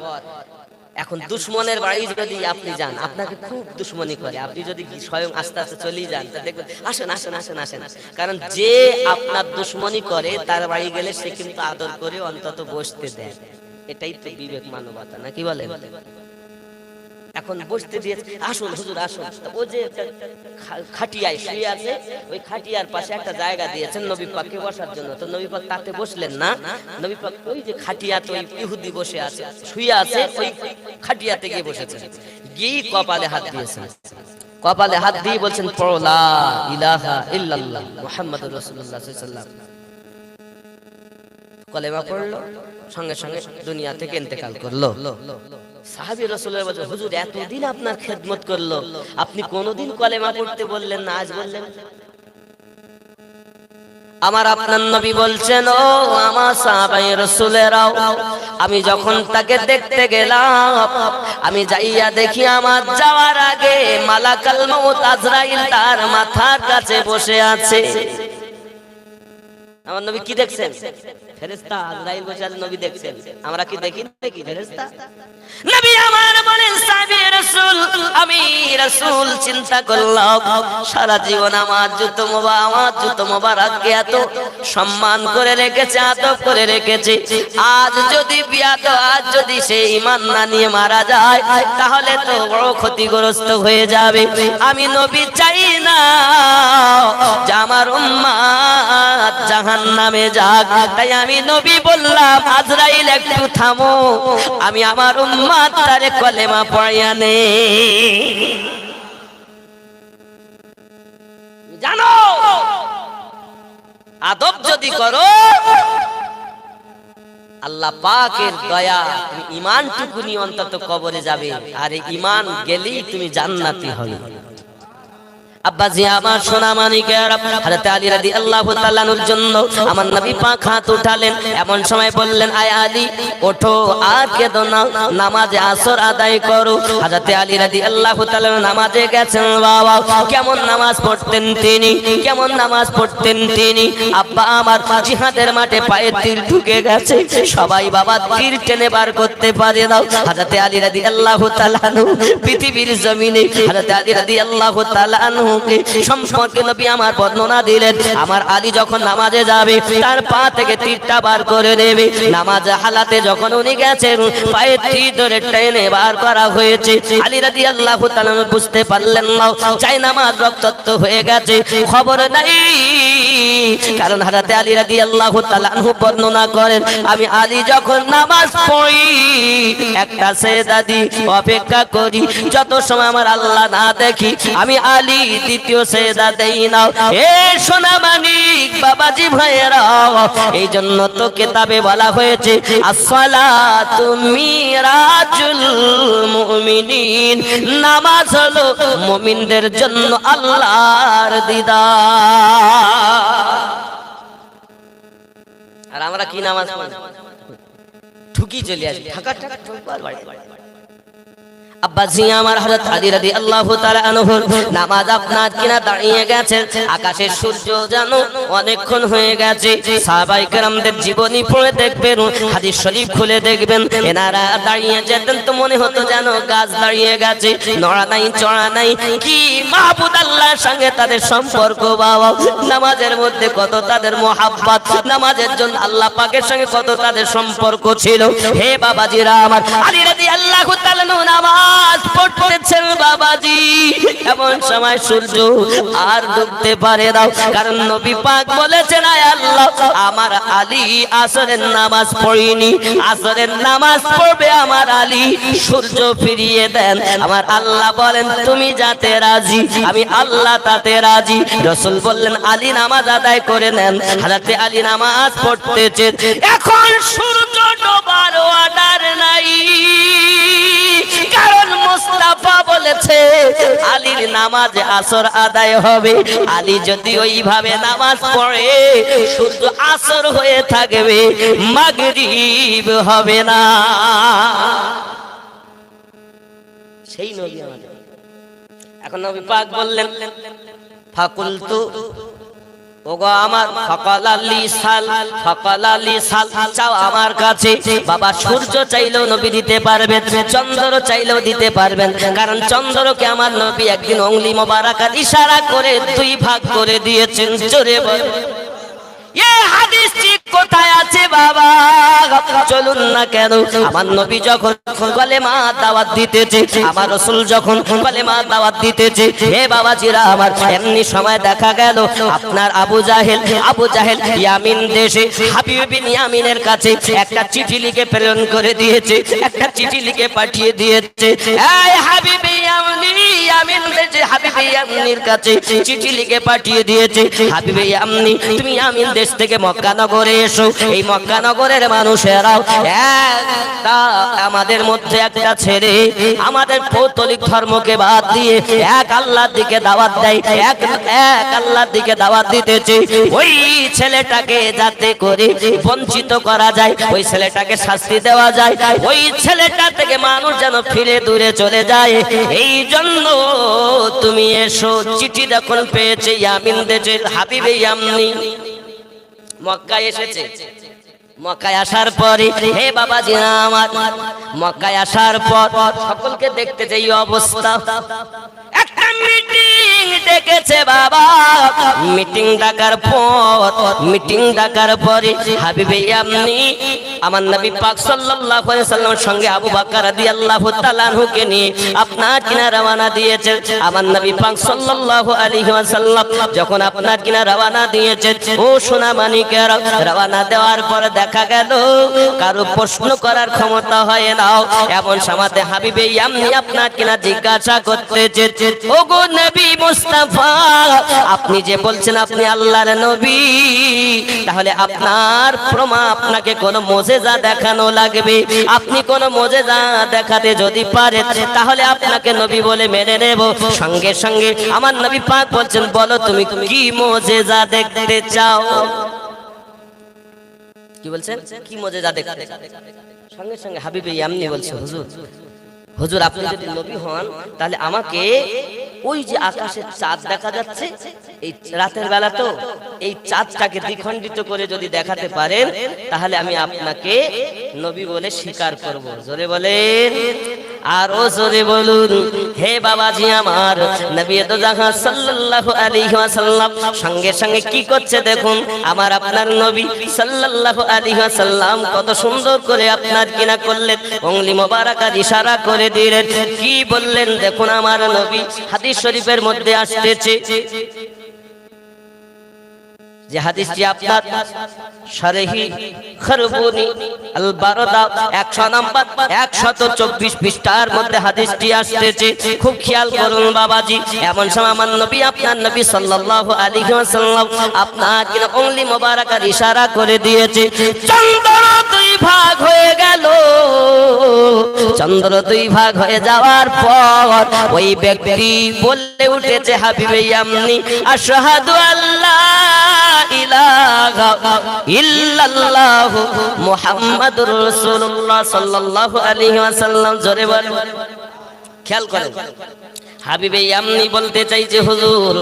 [SPEAKER 1] এখন দুশমনের বাড়ি যদি আপনি যান, আপনাকে খুব দুশমনি করে। আপনি যদি স্বয়ং আস্তে আস্তে চলেই যান, তা দেখবেন আসেন আসেন আসেন আসেন। কারণ যে আপনার দুশমনি করে তার বাড়ি গেলে সে কিন্তু আদর করে অন্তত বসতে দেয়। এটাই তো বিবেক, মানবতা, নাকি বলেন? এখন বসতে দিয়েছে, আসুন হুজুর আসুন। ও যে খাটিয়ায় শুয়ে আছে, ওই খাটিয়ার পাশে একটা জায়গা দিয়েছেন নবী পাককে বসার জন্য। তো নবী পাক তাতে বসলেন না। নবী পাক ওই যে খাটিয়াতে ওই ইহুদি বসে আছে, শুয়ে আছে, ওই খাটিয়াতে গিয়ে বসেছেন। গিয়ে কপালে হাত দিয়েছেন। কপালে হাত দিয়ে বলছেন, পড়ো লা ইলাহা ইল্লাল্লাহ মুহাম্মাদুর রাসূলুল্লাহ সাল্লাল্লাহু আলাইহি ওয়াসাল্লাম। কলেমা পড়লো, সঙ্গে সঙ্গে দুনিয়া থেকে ইন্তেকাল করলো। সাহাবী রাসূলের বলেন, হুজুর এতদিন আপনার খেদমত করলো, আপনি কোনদিন কলেমা পড়তে বললেন না, আজ বললেন? আমার আপনার নবী বলছেন, ও আমার সাহাবায়ে রাসূলেরাও, আমি যখন তাকে দেখতে গেলাম, আমি যাইয়া দেখি আমার যাওয়ার আগে মালাকাল মউত আজরাইল তার মাথার কাছে বসে আছে। আমার নবী কি দেখছেন? ফেরেশতা আজরাইল বসে আছে, নবী দেখছেন। আমরা কি দেখি নাকি ফেরেশতা? নবী আমার বলেন, সাহাবী রাসূল, আমি রাসূল চিন্তা করলাম, সারা জীবন আমার জুতো মোবারককে এত সম্মান করে রেখেছে, আদব করে রেখেছে। আজ যদি আজ যদি সে ঈমান না নিয়ে মারা যায়, তাহলে তো বড় ক্ষতিগ্রস্ত হয়ে যাবে। আমি নবী চাই না যে আমার উম্মত জাহান্নামে যাক। তাই আমি নবী বললাম, আজরাইল একটু থামো, আমি আমার উম্মত তারে কলেমা পড়াইয়া নে। জানো, আদব যদি করো, আল্লাহ পাকের দয়া, তুমি ঈমানটুকু নিয়ে অন্তত কবরে যাবে, আর এই ঈমান গেলেই তুমি জান্নাতি হবে। আব্বাজি আমার সোনা মানিকেরা, হযরত আলী রাদিয়াল্লাহু তাআলা আনহুর জন্য আমার নবী পাক হাত উঠালেন। এমন সময় বললেন, আয় আলী ওঠো, আর কেঁদো না, নামাজে আসর আদায় করো। হযরত আলী রাদিয়াল্লাহু তাআলা নামাজে গেছেন। বাবা কেমন নামাজ পড়তেন তিনি, কেমন নামাজ পড়তেন তিনি। আব্বা আমার জিহাদের মাঠে পায়ে তীর ঢুকে গেছে, সবাই বাবা তীর টেনে বার করতে পারে না। হযরত আলী রাদিয়াল্লাহু তাআলা আনহু পৃথিবীর জমিনে, হযরত আলী রাদিয়াল্লাহু তাআলা আনহু আনহুকে সম্পর্কে নবী আমার বর্ণনা দিলেন। আমার আলী যখন নামাজে যাবে তার পা থেকে তীরটা বার করে নেবে। নামাজ হালাতে যখন উনি গেছেন পায়ের তীর ধরে টেনে বার করা হয়েছে। আলী রাদিয়াল্লাহু তাআলা বুঝতে পারলেন না চাই নামাজ রক্তাক্ত হয়ে গেছে, খবর নাই। কারণ হযরত আলী রাদিয়াল্লাহু তাআলা আনহু বর্ণনা করেন, আমি আলী যখন নামাজ পড়ি একটা সেজদা দিই, অপেক্ষা করি যত সময় আমার আল্লাহ না দেখি আমি আলী দ্বিতীয় সেজদা দেই না। এ সোনা মানিক বাবাজি ভাইয়েরা, এই জন্য তো কিতাবে বলা হয়েছে আসসালাতু মিরাজুল মুমিনিন, নামাজ হলো মুমিনদের জন্য আল্লাহর দিদার। আর আমরা কি নামাজ পড়ি? ঠুকি চলে আসি, ঠাকা ঠাকা ঠুকবার বাড়ি। আব্বাজি আমার হযরত আলী রাদিয়াল্লাহু তাআলা আনহু নামাজ আপনার কিনা দাঁড়িয়ে গেছেন, আকাশের সূর্য যেন অনেকক্ষণ হয়ে গেছে। সাহাবায়ে কেরামদের জীবনী পড়ে দেখবেন, হাদিস শরীফ খুলে দেখবেন, এনারা দাঁড়িয়ে যেতেন তো মনে হতো যেন গাছ দাঁড়িয়ে গেছে, নড়া নাই চড়া নাই। কি মাহবুব আল্লাহর সঙ্গে তাদের সম্পর্ক বাবা, নামাজের মধ্যে কত তাদের মহাব্বত, নামাজের জন্য আল্লাহ পাকের সঙ্গে কত তাদের সম্পর্ক ছিল। হে বাবাজিরা আমার, আলী রাদিয়াল্লাহু তাআলা নামাজ পড়তেছেন বাবাজি, এমন সময় সূর্য আর ডুবতে পারে না, কারণ নবী পাক বলেছেন আয় আল্লাহ আমার আলী আসরের নামাজ পড়িনি, আসরের নামাজ পড়বে আমার আলী, সূর্য ফিরিয়ে দেন। আমার আল্লাহ বলেন তুমি যাতে রাজি আমি আল্লাহ তাতে রাজি। রাসূল বললেন আলী নামাজ আদায় করে নেন। হযরত আলী নামাজ পড়তেছেন, এখন সূর্য ডোবার অর্ডার নাই, কারণ মুস্তাফা বলেছে আলীর নামাজ আসর আদায় হবে। আলী যদি ওইভাবে নামাজ পড়ে সূর্য আসর হয়ে থাকবে, মাগরিব হবে না। সেই নবী আমাদের। এখন নবী পাক বললেন ফাকুলতু ওগো আমার ফাকালালি সাল চাও আমার কাছে। বাবা সূর্য চাইলেও নবী দিতে পারবেন, চন্দ্র চাইলেও দিতে পারবেন, কারণ চন্দ্রকে আমার নবী একদিন অঙ্গুলি মোবারকাত ইশারা করে দুই ভাগ করে দিয়েছেন। জোরে বল এই হাদিসটি কোথায় আছে বাবা? চলুন না কেন, আমার নবী যখন কলেমা দাওয়াত দিতেছে, আমার রাসূল যখন কলেমা দাওয়াত দিতেছে, হে বাবাজিরা আমার, এমনি সময় দেখা গেল আপনার আবু জাহেল ইয়ামিন দেশে হাবিব বিন ইয়ামিনের কাছে একটা চিঠি লিখে প্রেরণ করে দিয়েছে, একটা চিঠি লিখে পাঠিয়ে দিয়েছে। এই হাবিব ইয়ামিন দেশে হাবিব ইয়ামিনের কাছে চিঠি লিখে পাঠিয়ে দিয়েছে, হাবিব ইয়ামিন তুমি ইয়ামিন দেশ থেকে মক্কা নগরে এসো। এই মক্কা নগরের মানুষেরাও একটা আমাদের মধ্যে একটা ছেড়ে আমাদের পৌত্তলিক ধর্মকে বাদ দিয়ে এক আল্লাহর দিকে দাওয়াত দেয়, এক আল্লাহর দিকে দাওয়াত দিতেছে। ওই ছেলেটাকে যাতে করে বঞ্চিত করা যায়, ওই ছেলেটাকে শাস্তি দেওয়া যায়, ওই ছেলেটা থেকে মানুষ যেন ফিরে দূরে চলে যায়, এই জন্য তুমি এসো। চিঠি যখন পেয়েছে ইয়ামিন দেশের হাবিব ইয়ামিন মক্কায় এসেছে। মক্কায় আসার পরে হে বাবাজি আমার, মক্কায় আসার পর সকলকে দেখতে যে অবস্থা, একটা মিটিং ডেকেছে বাবা। মিটিং ডাকার পরে হাবিবে ইয়ামিন আমার নবী পাক সাল্লাল্লাহু আলাইহি সাল্লামের সঙ্গে আবু বকর রাদিয়াল্লাহু তাআলা আনহুকে নিয়ে আপনার কিনা রওনা দিয়েছেন। আমার নবী পাক সাল্লাল্লাহু আলাইহি ওয়াসাল্লাম যখন আপনার কিনা রওনা দিয়েছেন, ও সোনা মানিকেরা, রওনা দেওয়ার পর দেখা গেল কারো প্রশ্ন করার ক্ষমতা হয় না। এমন সমাতে হাবিবে ইয়ামিন আপনার কিনা জিজ্ঞাসা করতেছে, ওগো নবী মুস্তাফা, আপনি যে বলছেন আপনি আল্লাহর নবী, তাহলে আপনার প্রমাণ, আপনাকে কোন মুজিজা দেখানো লাগবে। আপনি কোন মুজিজা দেখাতে যদি পারেন তাহলে আপনাকে নবী বলে মেনে নেব। সঙ্গে সঙ্গে আমার নবী পাক বলছেন, বলো তুমি কি মুজিজা দেখতে চাও? কি বলছেন? কি মুজিজা দেখতে? সঙ্গে সঙ্গে হাবিবে ইয়ামিন বলছে, হুজুর আপনি যদি নবী হন তাহলে আমাকে ওই যে আকাশের চাঁদ দেখা যাচ্ছে, এই রাতের বেলা তো এই চাঁদটাকে দ্বিখণ্ডিত করে যদি দেখাতে পারেন তাহলে আমি আপনাকে নবী বলে স্বীকার করব। জোরে বলেন। আর ও জোরে বলুন, হে বাবাজি আমার, নবী তো জাহান সাল্লাল্লাহু আলাইহি ওয়াসাল্লাম সঙ্গে সঙ্গে কি করছে দেখুন। আমার আপনার নবী সাল্লাল্লাহু আলাইহি ওয়াসাল্লাম কত সুন্দর করে আপনার কিনা করলেন, উংলি মোবারকার ইশারা করে দিলেন। কি বললেন দেখুন আমার নবী, হাদিস শরীফের মধ্যে আসতেছে যে হাদিসটি আপনার শারহি খরবুনি আল বারদা 100 নাম্বার 124 পৃষ্ঠার মধ্যে হাদিসটি আসতেছে। খুব খেয়াল করুন বাবাজি, এমন সময় আমার নবী আপনার নবী সাল্লাল্লাহু আলাইহি ওয়াসাল্লাম আপনার কিনা উংলি মোবারকার ইশারা করে দিয়েছে। চন্দ্র দুই ভাগ হয়ে গেল। চন্দ্র দুই ভাগ হয়ে যাওয়ার পর ওই ব্যক্তি বলে উঠেছে, হাবিবে ইয়ামনি আশহাদু আল্লাহ ইলাহা ইল্লাল্লাহু মুহাম্মাদুর রাসূলুল্লাহ সাল্লাল্লাহু আলাইহি ওয়াসাল্লাম। জোরে বলেন, খেয়াল করেন। হাবিবে ইয়ামনি বলতে চাইছে, হুজুর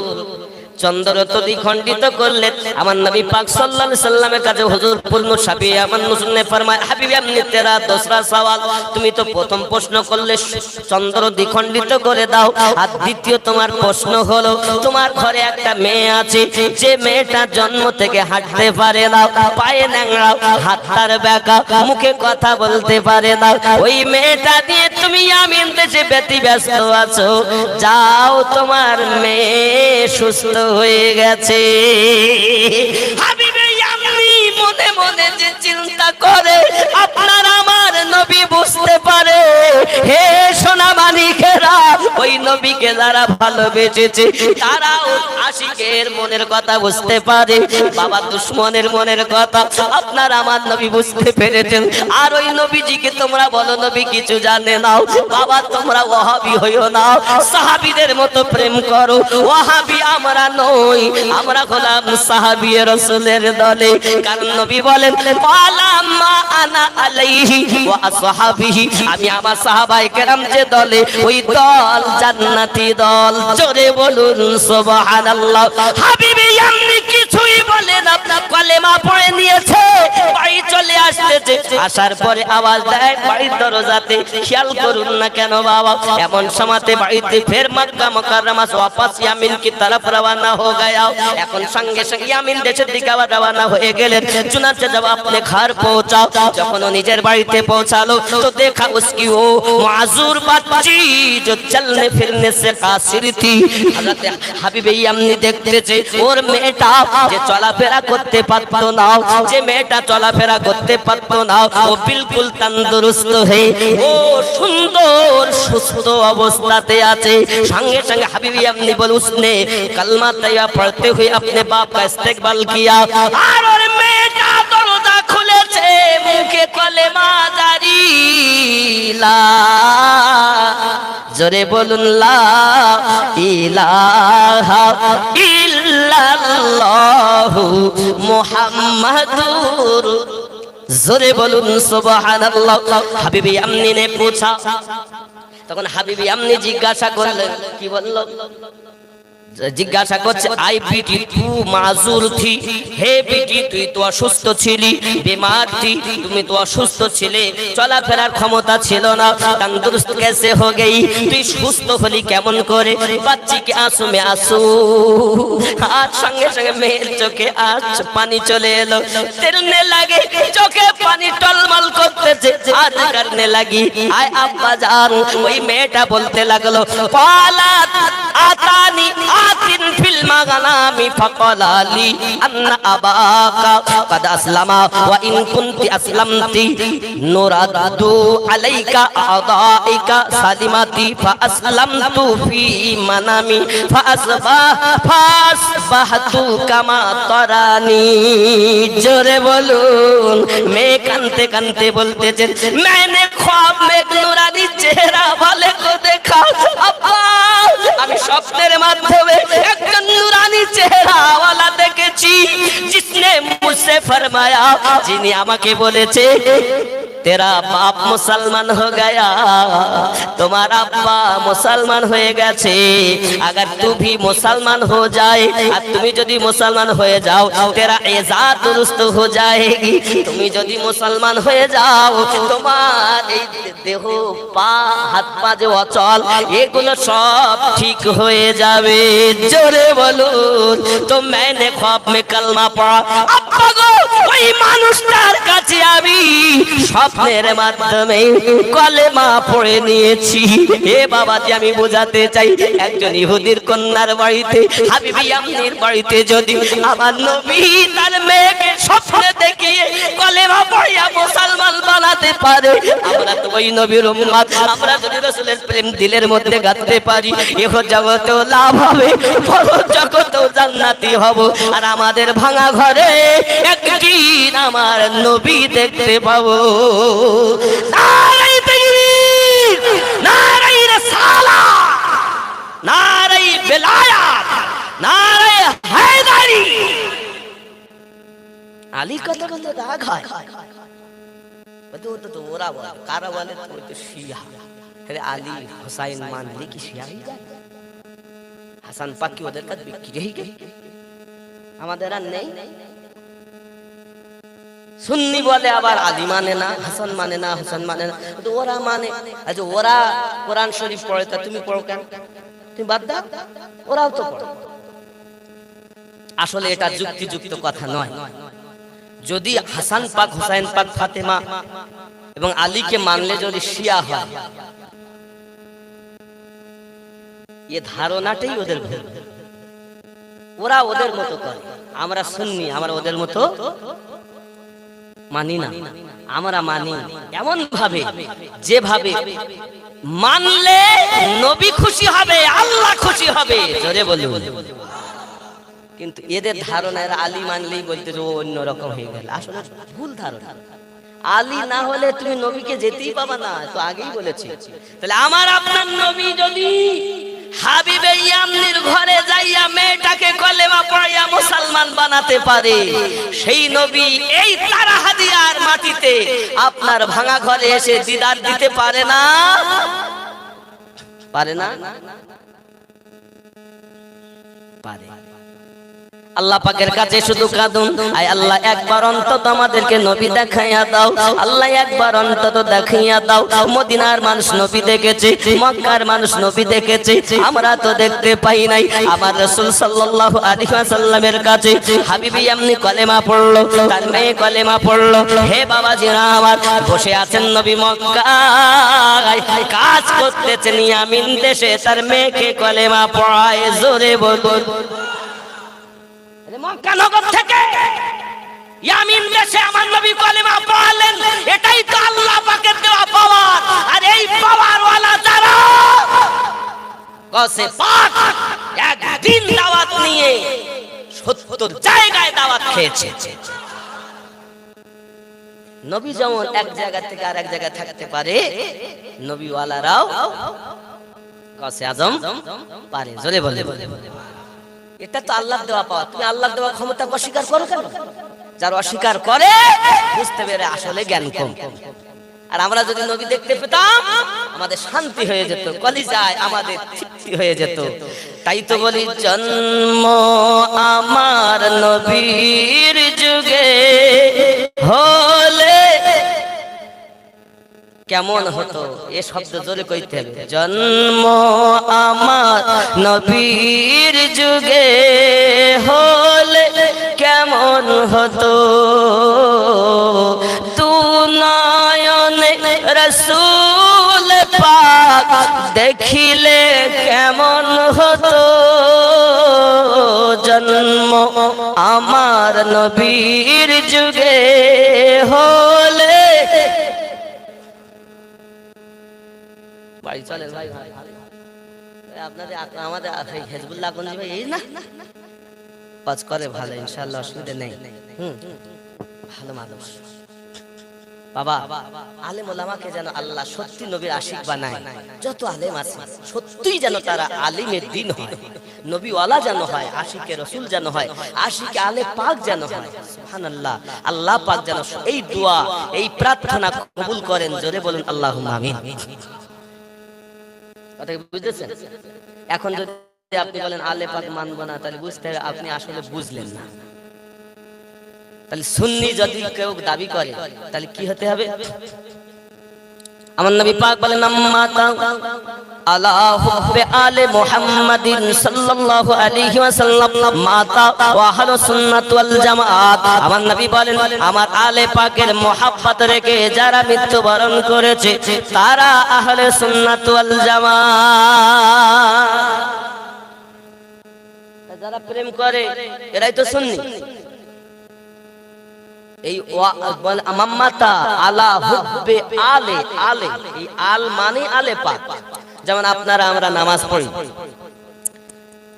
[SPEAKER 1] চন্দ্র তো দ্বিখণ্ডিত করলেন। আমার নবী পাক সাল্লাল্লাহু আলাইহি সাল্লামের কাছে হুজুর পূর্ণ সাফি আমার নূর ने फरमाया, হাবিবে আপনি তেরা दूसरा सवाल, তুমি তো প্রথম প্রশ্ন করলে চন্দ্র দ্বিখণ্ডিত করে দাও, আর দ্বিতীয় তোমার প্রশ্ন হলো তোমার ঘরে একটা মেয়ে আছে, যে মেয়েটা জন্ম থেকে হাঁটতে পারে না, পায়ে ন্যাংরা, হাত তার বেঁকা, মুখে কথা বলতে পারে না, ওই মেয়েটা দিয়ে তুমি ইয়ামিন দেশে ব্যতিব্যস্ত আছো, যাও তোমার মেয়ে সুস্থ হয়ে গেছে। হাবিবে ইয়ামনি মনে মনে যে চিন্তা করে, আপনার আমার নবী বুঝতে পারে, হে সোনা মানিকেরা, ওই নবীকে যারা ভালোবেসেছে তারাও আশিকের মনের কথা বুঝতে পারে, বাবা দুশ্মনের মনের কথা আপনার আমার নবী বুঝতে পেরেছেন। আর ওই নবীজিকে তোমরা বলো নবী কিছু জানে না, বাবা তোমরা ওয়াহাবি হইও না, সাহাবীদের মতো প্রেম করো। ওয়াহাবি আমরা নই, আমরা হলাম সাহাবী রাসূলের দলে। কারণ নবী বলেন, আলামা আনা আলাইহি ওয়া আসহাবিহি, আমি আমার সাহাবায়ে কেরাম যে দলে, ওই দল জান্নাতি দল। জোরে বলুন সুবহানাল্লাহ। হাবিবে ইয়ামনি কিছুই বলে না, কলেমা পড়ে নিয়েছে, বাড়ি চলে আসতেছে, আসার পরে আওয়াজ দেয় বাড়ির দরজাতে। খেয়াল করুন না কেন বাবা, এমন সময়তে বাড়িতে ফের মক্কা মুকাররমা ওয়াপাস ইয়ামিন কি তরফ রওনা हो गया। এখন সঙ্গে সঙ্গে ইয়ামিন দেশের দিকে রওনা হয়ে গেলেন। চুনাচ্ছে जब अपने घर पहुंचा, যখন নিজের বাড়িতে পৌঁছালো তো দেখা उसकी वो माजूर बच्ची जो चलने फिरने से कासिर थी। हजरत হাবিবে ইয়ামনি দেখতেছে ওর মেয়েটা যে চলাফেরা করতে পারতো না, যে মেয়েটা চলাফেরা করতে পারতো না, ও বিলকুল তন্দুরুস্ত হয়ে ও সুন্দর সুস্থ অবস্থাতে আছে। সঙ্গে সঙ্গে হাবিবে ইয়ামনি বলে उसने कलमा तैया पढ़ते हुए अपने बाप का इस्तेकबाल किया। আর ওর মেয়েটা দরজা খুলেছে, মুখে কলেমা জারি, লা, জোরে বলুন লা ইলাহা ইল্লাল্লাহু মুহাম্মাদুর, জোরে বলুন সুবহানাল্লাহ। হাবিবে ইয়ামনি ने पूछा, তখন হাবিবে ইয়ামনি জিজ্ঞাসা করলেন, কি বলল? জিজ্ঞাসা করছে, আই বিটি তু মাজুর থি, হে বিটি তুই তো অসুস্থ ছিলি, বিমার থি, তুমি তো অসুস্থ ছিলে, চলাফেরার ক্ষমতা ছিল না, তন্দুরুস্ত कैसे हो गई, তুই সুস্থ হলি কেমন করে? বাচ্চি কে आंसू में आंसू, আর সঙ্গে সঙ্গে মেয়ের চোখে আজ পানি চলে এলো, তেরনে লাগে চোখে পানি টলমল করতেছে, আর করনে লাগি আয় আব্বা জান। ওই মেয়েটা বলতে লাগলো, পালাত আতানি আতিন ফিল মাগানামি ফাকালা লি আন্না আবাকা قد اسلم وان كنت اسلمت نرد عليك اعضائك سالمتي فاسلمت في منامي فاصبحت كما تراني। জোরে বলুন। মেয়ে কানতে কানতে বলতেছেন, मैंने ख्वाब में एक नूरानी चेहरा वाले को देखा, अब्बा আমি স্বপ্নের মাধ্যমে একজন নূরানি চেহারাওয়ালা দেখেছি, जिसने मुझसे फरमाया, যিনি আমাকে বলেছে तेरा बाप मुसलमान हो गया, तुम्हारा अब्बा मुसलमान हो গেছে, अगर तू भी मुसलमान हो जाए और তুমি যদি মুসলমান হয়ে যাও तेरा इज्जत दुरुस्त हो जाएगी। তুমি যদি মুসলমান হয়ে যাও তোমার এই দেহ পা হাত পা যে অচল এগুলো সব ঠিক হয়ে যাবে। জোরে বলুন তো मैंने ख्वाब में कलमा पढ़ा। আব্বা গো ওই মানুষটার কাছে আমি স্বপ্নের মাধ্যমে কলেমা পড়ে নিয়েছি। এ বাবাজি আমি বোঝাতে চাই একজন ইহুদির কন্যার বাড়িতে হাবিবি আম্মির বাড়িতে যদি আমার নবী তার মেয়েকে স্বপ্নে দেখিয়ে কলেমা পড়িয়া মুসলমান বানাতে পারে, আমরা তো ওই নবীর উম্মত, আমরা যদি রাসূলের প্রেম দিলের মধ্যে গাঁথতে পারি ইহ জগতেও লাভ হবে, পরম জগতেও জান্নাতি হব। আর আমাদের ভাঙা ঘরে একদিন আমার নবী দেখতে পাবো। নারায়ে তাকবীর, নারায়ে রিসালাত, নারায়ে বেলায়াত, নারায়ে হায়দারি। আলী কথা বলতে রাগ হয়, তো ওরা বলে কারা বলে তো শিয়া। আরে আলী হুসাইন মানলে কি শিয়া হয়ে যায়? হাসান পাক কি ওদের কাছে বিক্রি হয়ে গেল? আমাদের আর নেই। সুন্নি বলে আবার আলী মানে না, হাসান মানে না, হুসাইন মানে না, তো ওরা মানে। আচ্ছা ওরা কোরআন শরীফ পড়ে তা তুমি পড়ো কেন? তুমি বাদ দাও, ওরাও তো পড়ে। আসলে এটা যুক্তিযুক্ত কথা নয়। যদি হাসান পাক, হুসাইন পাক, ফাতেমা এবং আলীকে মানলে যদি শিয়া হয়, ये ধারণাটাই ওদের ভুল। ওরা ওদের মতো করে, আমরা সুন্নি, আমরা ওদের মতো মানি না। আমরা মানি এমন ভাবে যেভাবে মানলে নবী খুশি হবে, আল্লাহ খুশি হবে। জোরে বলুন। কিন্তু এদের ধারণা এরা আলী মানলেই বলতে যে অন্য রকম হয়ে গেল। আসলে ভুল ধারণা। আলী না হলে তুমি নবীকে যেতেই পাবা না, তো আগেই বলেছি। তাহলে আমার আপনার নবী যদি হাবিবে ইয়ামনির ঘরে যাইয়া মেয়েটাকে কলেমা পড়াইয়া মুসলমান বানাতে পারে, সেই নবী এই তারাহাদিয়ার মাটিতে আপনার ভাঙা ঘরে এসে দিদার দিতে পারে না? পারে না? পারে। আল্লাহ পাকের কাছে শুধু কাঁদুন, আয় আল্লাহ একবার অন্তত আমাদেরকে নবী দেখাইয়া দাও, আল্লাহ একবার অন্তত দেখাইয়া দাও। মদিনার মানুষ নবী দেখেছে, মক্কার মানুষ নবী দেখেছে, আমরা তো দেখতে পাই নাই। আমার রাসূল সাল্লাল্লাহু আলাইহি ওয়াসাল্লামের কাছে হাবিবি এমনি কলেমা পড়লো, তার মেয়ে কলেমা পড়লো। হে বাবাজিরা আমার, বসে আছেন নবী মক্কায়, কাজ করতেছেন ইয়ামিন দেশে, তার মেয়েকে কলেমা পড়ায়। জোরে বলুন। মক্কা নগর থেকে ইয়ামিন দেশে আমার নবী কলেমা পড়ালেন, এটাই তো আল্লাহ পাকের দেওয়া পাওয়ার। আর এই পাওয়ার ওয়ালা যারা গসে পাক একদিন দাওয়াত নিয়ে ৭০ জায়গায় দাওয়াত খেয়েছে। নবী যেমন এক জায়গা থেকে আরেক জায়গায় থাকতে পারে, নবী ওয়ালারাও গসে আজম পারে। জোরে বলে। এটা তো আল্লাহর দেওয়া পাওয়া। তুমি আল্লাহর দেওয়া ক্ষমতা অস্বীকার করো কেন? যারা অস্বীকার করে বুঝতে পেরে আসলে জ্ঞান কম। আর আমরা যদি নবী দেখতে পেতাম আমাদের শান্তি হয়ে যেত, কলিজায় আমাদের তৃপ্তি হয়ে যেত। তাই তো বলি জন্ম আমার নবীর যুগে হলে কেমন হতো? এ শব্দ জোরে কইতে হবে। জন্ম আমার নবীর যুগে হলে কেমন হতো, তু নয়নে রাসূল পাক দেখিলে কেমন হতো। জন্ম আমার নবীর যুগে হলে। বাড়ি চলেন ভাই, আপনাদের আমাদের হেজবুল্লাহ গঞ্জি ভাই এই না কাজ করে ভালো, ইনশাআল্লাহ অসুবিধা নেই। ভালো মানুষ। বাবা আলেম ওলামাকে যেন আল্লাহ সত্যি নবীর আশিক বানায়। যত আলেম আছে সত্যিই যেন তারা আলিমের দিন হয়, নবীওয়ালা যেন হয়, আশিকে রসুল যেন হয়, আশিকে আলে পাক যেন হয়। সুবহানাল্লাহ। আল্লাহ পাক যেন এই দোয়া এই প্রার্থনা কবুল করেন। জোরে বলুন আল্লাহুম্মা আমিন। কথা কি বুঝতেছেন? এখন যদি আপনি বলেন আলে পাক মানব না, তাহলে বুঝতে হবে আপনি আসলে বুঝলেন না। তাহলে সুন্নি যদি কেউ দাবি করে তাহলে কি হতে হবে? আমার নবী পাক বলেন আম্মাতা আলা হুব্বে আলে মুহাম্মাদিন সাল্লাল্লাহু আলাইহি ওয়াসাল্লাম মাতা ওয়া আহলুস সুন্নাত ওয়াল জামাত। আমার নবী বলেন আমার আলে পাকের মোহাব্বত রেখে যারা মৃত্যুবরণ করেছে তারা আহলে সুন্নাত ওয়াল জামাত। যারা প্রেম করে এরাই তো সুন্নি। এই মাম্মাতা আলা হুব্বে আলে, আলে এই আল মানে আলে পাক। যেমন আপনারা আমরা নামাজ পড়ি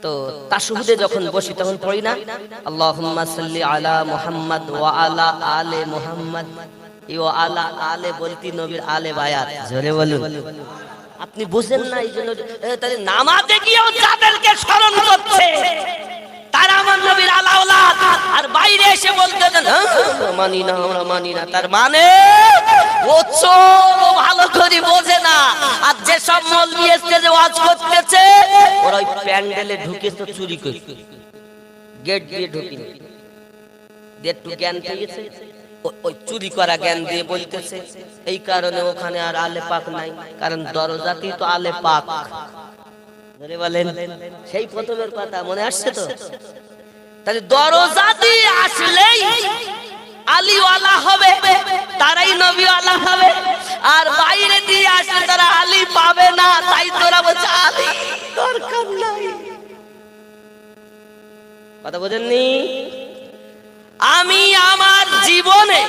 [SPEAKER 1] তো তাশহুদে যখন বসি তখন পড়ি না আল্লাহুম্মা সাল্লি আলা মুহাম্মাদ ওয়া আলা আলে মুহাম্মাদ। এই ওয়া আলা আলে বলতি নবীর আলে বায়াত। জোরে বলুন। আপনি বুঝেন না এই জন্য তাহলে নামাজে গিয়েও যাদেরকে স্মরণ করছে তারা আমার নবীর আলাওলাদ, আর বাইরে এসে বলতেছেন মানি না, আমরা মানি না। তার মানে ও চোর, ভালো করে বোঝে না। আর যে সব মৌলবি স্টেজে ওয়াজ করতেছে ওরা ওই প্যান্ডেলে ঢুকেছে চুরি করে, গেট দিয়ে ঢুকিনি, একটু জ্ঞান পেয়েছে ওই চুরি করা জ্ঞান দিয়ে বলতেছে। এই কারণে ওখানে আর আলে পাক নাই, কারণ দরজাতেই তো আলে পাক। বলেন সেই প্রথমের কথা মনে আসছে তো? তাহলে দরজা দিয়ে আসলেই আলীওয়ালা হবে, তারাই নবীওয়ালা হবে। আর বাইরে দিয়ে আসলে তারা আলী পাবে না, তাই তোরা বলছে আলী দরকার নাই। কথা বোঝেননি? আমি আমার জীবনে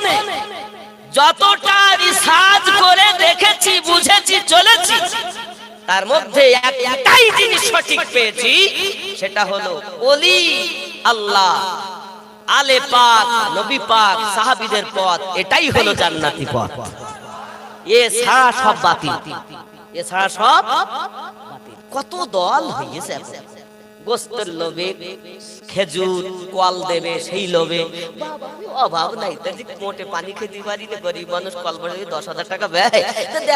[SPEAKER 1] যতটা রিসার্চ করে দেখেছি, বুঝেছি, চলেছি, তার মধ্যে একটাই জিনিস সঠিক পেয়েছি, সেটা হলো ওলি আল্লাহ, আলে পাক, নবী পাক, সাহাবীদের পথ, এটাই হলো জান্নাতি পথ। এ ছাড়া সব বাতিল, এ ছাড়া সব বাতিল। কত দল হয়েছে, গোস্তের লোভে, খেজুর কল দেবে সেই লোভে, অভাব নাই মোটে পানি খেতে পারি না, গরিব মানুষ কল বসে 10,000 টাকা ব্যয়,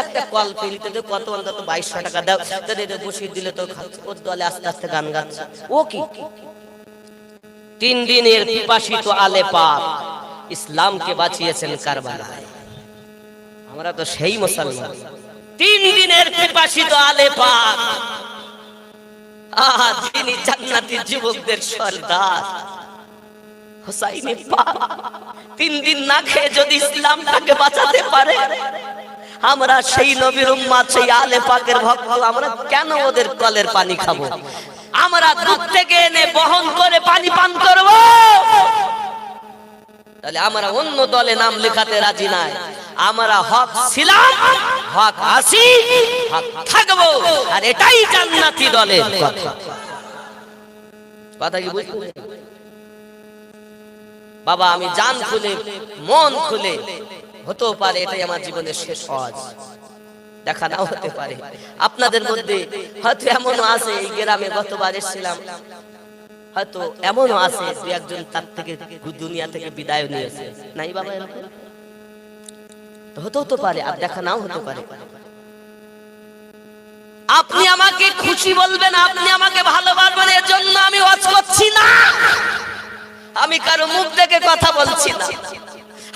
[SPEAKER 1] একটা কল পেলিতে কত অন্তত 2200 টাকা দাও, বসিয়ে দিলে তো ওর দলে আস্তে আস্তে গান গাচ্ছে। ও কি 3 দিনের পিপাসিত আলে পাক ইসলামকে বাঁচিয়েছেন কারবালায়। আমরা তো সেই মুসলমান। 3 দিনের পিপাসিত আলে পাক, যিনি জান্নাতি যুবকদের সর্দার হুসাইন পাক, 3 দিন না খেয়ে যদি ইসলামটাকে বাঁচাতে পারে, আমরা সেই নবীর উম্মত, সেই আলে পাকের ভক্ত, আমরা কেন ওদের কলের পানি খাবো? আমরা দুধ থেকে এনে বহন করে পানি পান করব? তাহলে আমরা অন্য দলে নাম লেখাতে রাজি নাই। আমরা হক ছিলাম, হক আছি, হক থাকবো, আর এটাই জান্নাতি দলের কথা। কথা কি বুঝলেন? বাবা আমি জান খুলে মন খুলে, হতেও পারে এটাই আমার জীবনের শেষ হজ, দেখা নাও হতে পারে। আপনাদের মধ্যে হয়তো এমনও আছে, এই গ্রামে গতবার এসেছিলাম, হয়তো এমনও আছে যে একজন তার থেকে দুনিয়া থেকে বিদায় নিয়েছে, নাই বাবা? এরকম হতেও তো পারে, আর দেখা নাও হতে পারে। আপনি আমাকে খুশি বলবেন, আপনি আমাকে ভালোবাসবেন, এর জন্য আমি ওয়াজ করছি না, আমি কারো মুখ দেখে কথা বলছি না,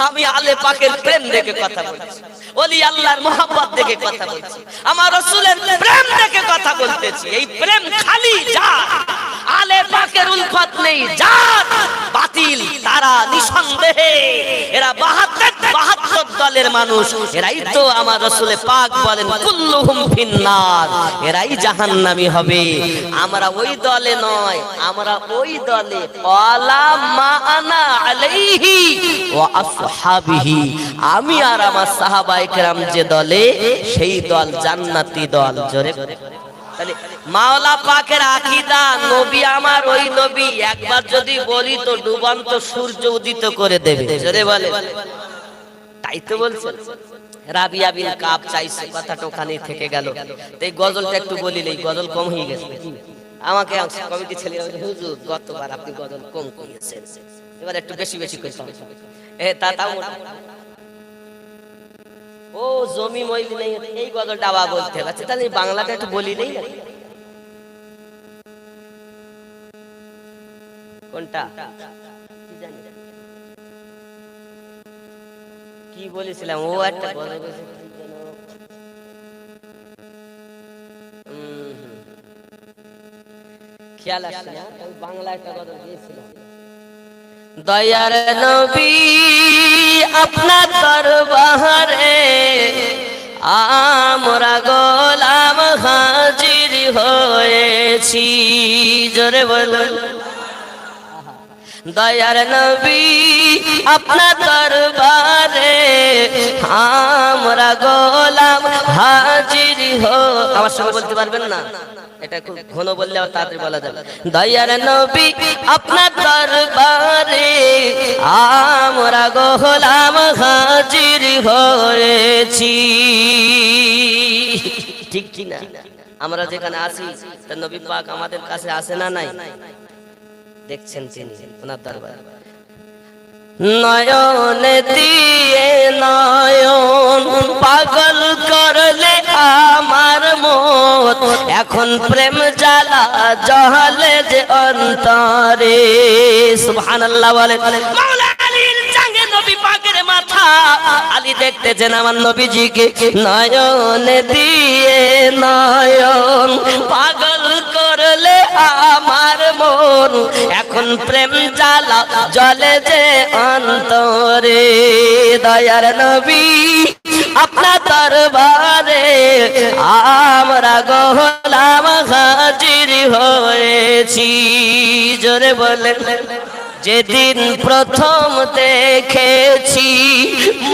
[SPEAKER 1] আমি আলে পাকের প্রেম দেখে কথা বলছি, ওলি আল্লাহর মোহাব্বত দেখে কথা বলছি, আমার রাসূলের প্রেম দেখে কথা বলতেছি। এই প্রেম খালি যার আলে পাকের উলফত নেই, যার বাতিল, তারা নিঃসন্দেহে এরা 72 দলের মানুষ, এরাই তো আমার রাসূলে পাক বলেন কুল্লুহুম ফিন্নার, এরাই জাহান্নামী হবে। আমরা ওই দলে নয়, আমরা ওই দলে ওয়ালা মা আনা আলাইহি ওয়া আসহাবিহি, আমি আর আমার সাহাবায়ে কেরাম যে দলে, সেই দল জান্নাতি দল। জোরে তাহলে মাওলা পাকের আকীদা, নবী আমার ওই নবী, একবার যদি বলি তো ডুবন্ত সূর্য উদিত করে দেবে। জোরে বলে, তাই তো বলছেন রাবিয়া বিন কাব চাইছে, কথাটা ওখানেই থেকে গেল। তো এই গজলটা একটু বলিলে এই গজল কম হয়ে গেছে। আমাকে কমিটি ছেলে হুজুর গতবার আপনি গজল কম করেছেন, এবার একটু বেশি বেশি কইতে হবে। তাও ও জমি মইলি নেই, এই গজলটা আবার বলতে হবে। আচ্ছা তাহলে বাংলাটা একটু বলি নেই না, কোনটা কি জানি কি বলেছিলাম, ও একটা গজল বলেছে খেয়াল আসছে না, আমি বাংলা একটা গজল দিয়েছিলাম। দয়ার নবী আপনার দরবারে আমরা গোলাম হাজির হয়েছি, জোরে বলুন। দয়ার নবী আপনার দরবারে আমরা গোলাম হাজির আমার সঙ্গে বলতে পারবেন না, এটা খুব ঘন বললে তাড়াতাড়ি বলা যাবে। দয়ার নবী আপনার দরবারে আমরা গোলাম হাজির হয়েছি, ঠিক কি না? আমরা যেখানে আছি তা নবী পাক আমাদের কাছে আসে না নাই? দেখছেন তিনি ওনার দরবার, নয়ন দিয়ে নয়ন পাগল করলে আমার মত, এখন প্রেম জ্বালা জহলে যে অন্তরে। সুবহানাল্লাহ বলেন। মাওলা আলীর জাঙ্গে নবী পাকের মাথা, আলী দেখতেছেন আমার নবীজিকে, নয়ন দিয়ে নয়ন পাগল করলে আমার মন, এখন প্রেম জ্বালা জ্বলে যে অন্তরে। দয়ার নবী আপনার দরবারে আমরা গোলাম হাজির হয়েছি, জোরে বলেন। যেদিন প্রথম দেখেছি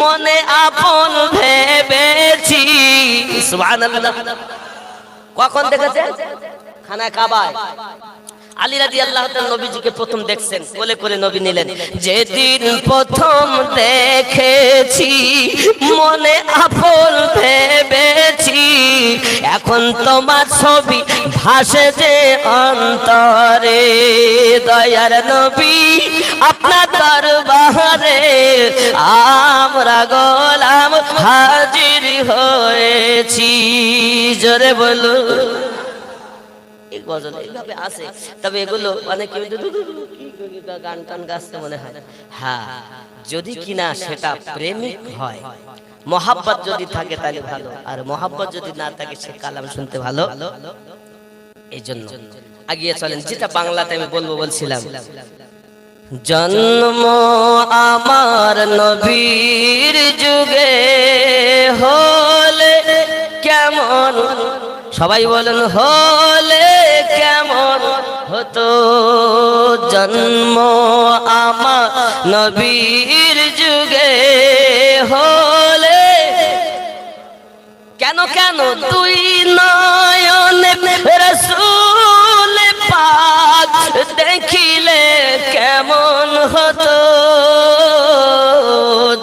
[SPEAKER 1] মনে আপন ভেবেছি। সুবহানাল্লাহ। কখন দেখেছেন? খানা কাবায় আলী রাদিয়াল্লাহু তাআলা নবীজিকে প্রথম দেখছেন, কোলে করে নবী নিলেন। যেদিন প্রথম দেখেছি মনে আপন ভেবেছি, এখন তোমার ছবি ভাসে যে অন্তরে। দয়ার নবী আপনার দরবারে আমরা গোলাম হাজির হয়েছি, জোরে বলুন। এই গজল এইভাবে আছে, তবে এগুলো অনেক গান টান গাছতে মনে হয়। হ্যাঁ, যদি কিনা সেটা প্রেমিক হয়, মহাব্বত যদি থাকে তাহলে ভালো, আর মহাব্বত যদি না থাকে সে কালাম শুনতে ভালো। এই জন্য আগিয়ে চলেন, যেটা বাংলাতে আমি বলবো বলছিলাম। জন্ম আমার নবীর যুগে হলে কেমন, সবাই বলেন হলে কেমন হতো, জন্ম আমার নবীর যুগে হলে। কেন কেন দুই নয়নে রাসূল পাক দেখিলে কেমন হতো,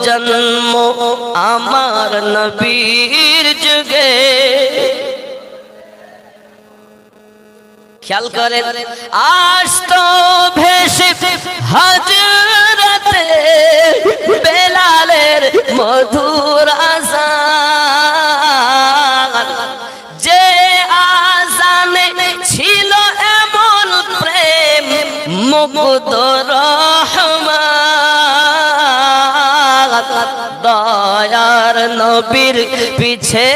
[SPEAKER 1] জন্ম আমার নবীর যুগে। খেয়াল করেন, আসতো ভেসে হযরতে বেলালের মধুর আযান, যে আযানে ছিল এমন প্রেম মুগ্ধ রহমান। দয়ার নবীর পিছে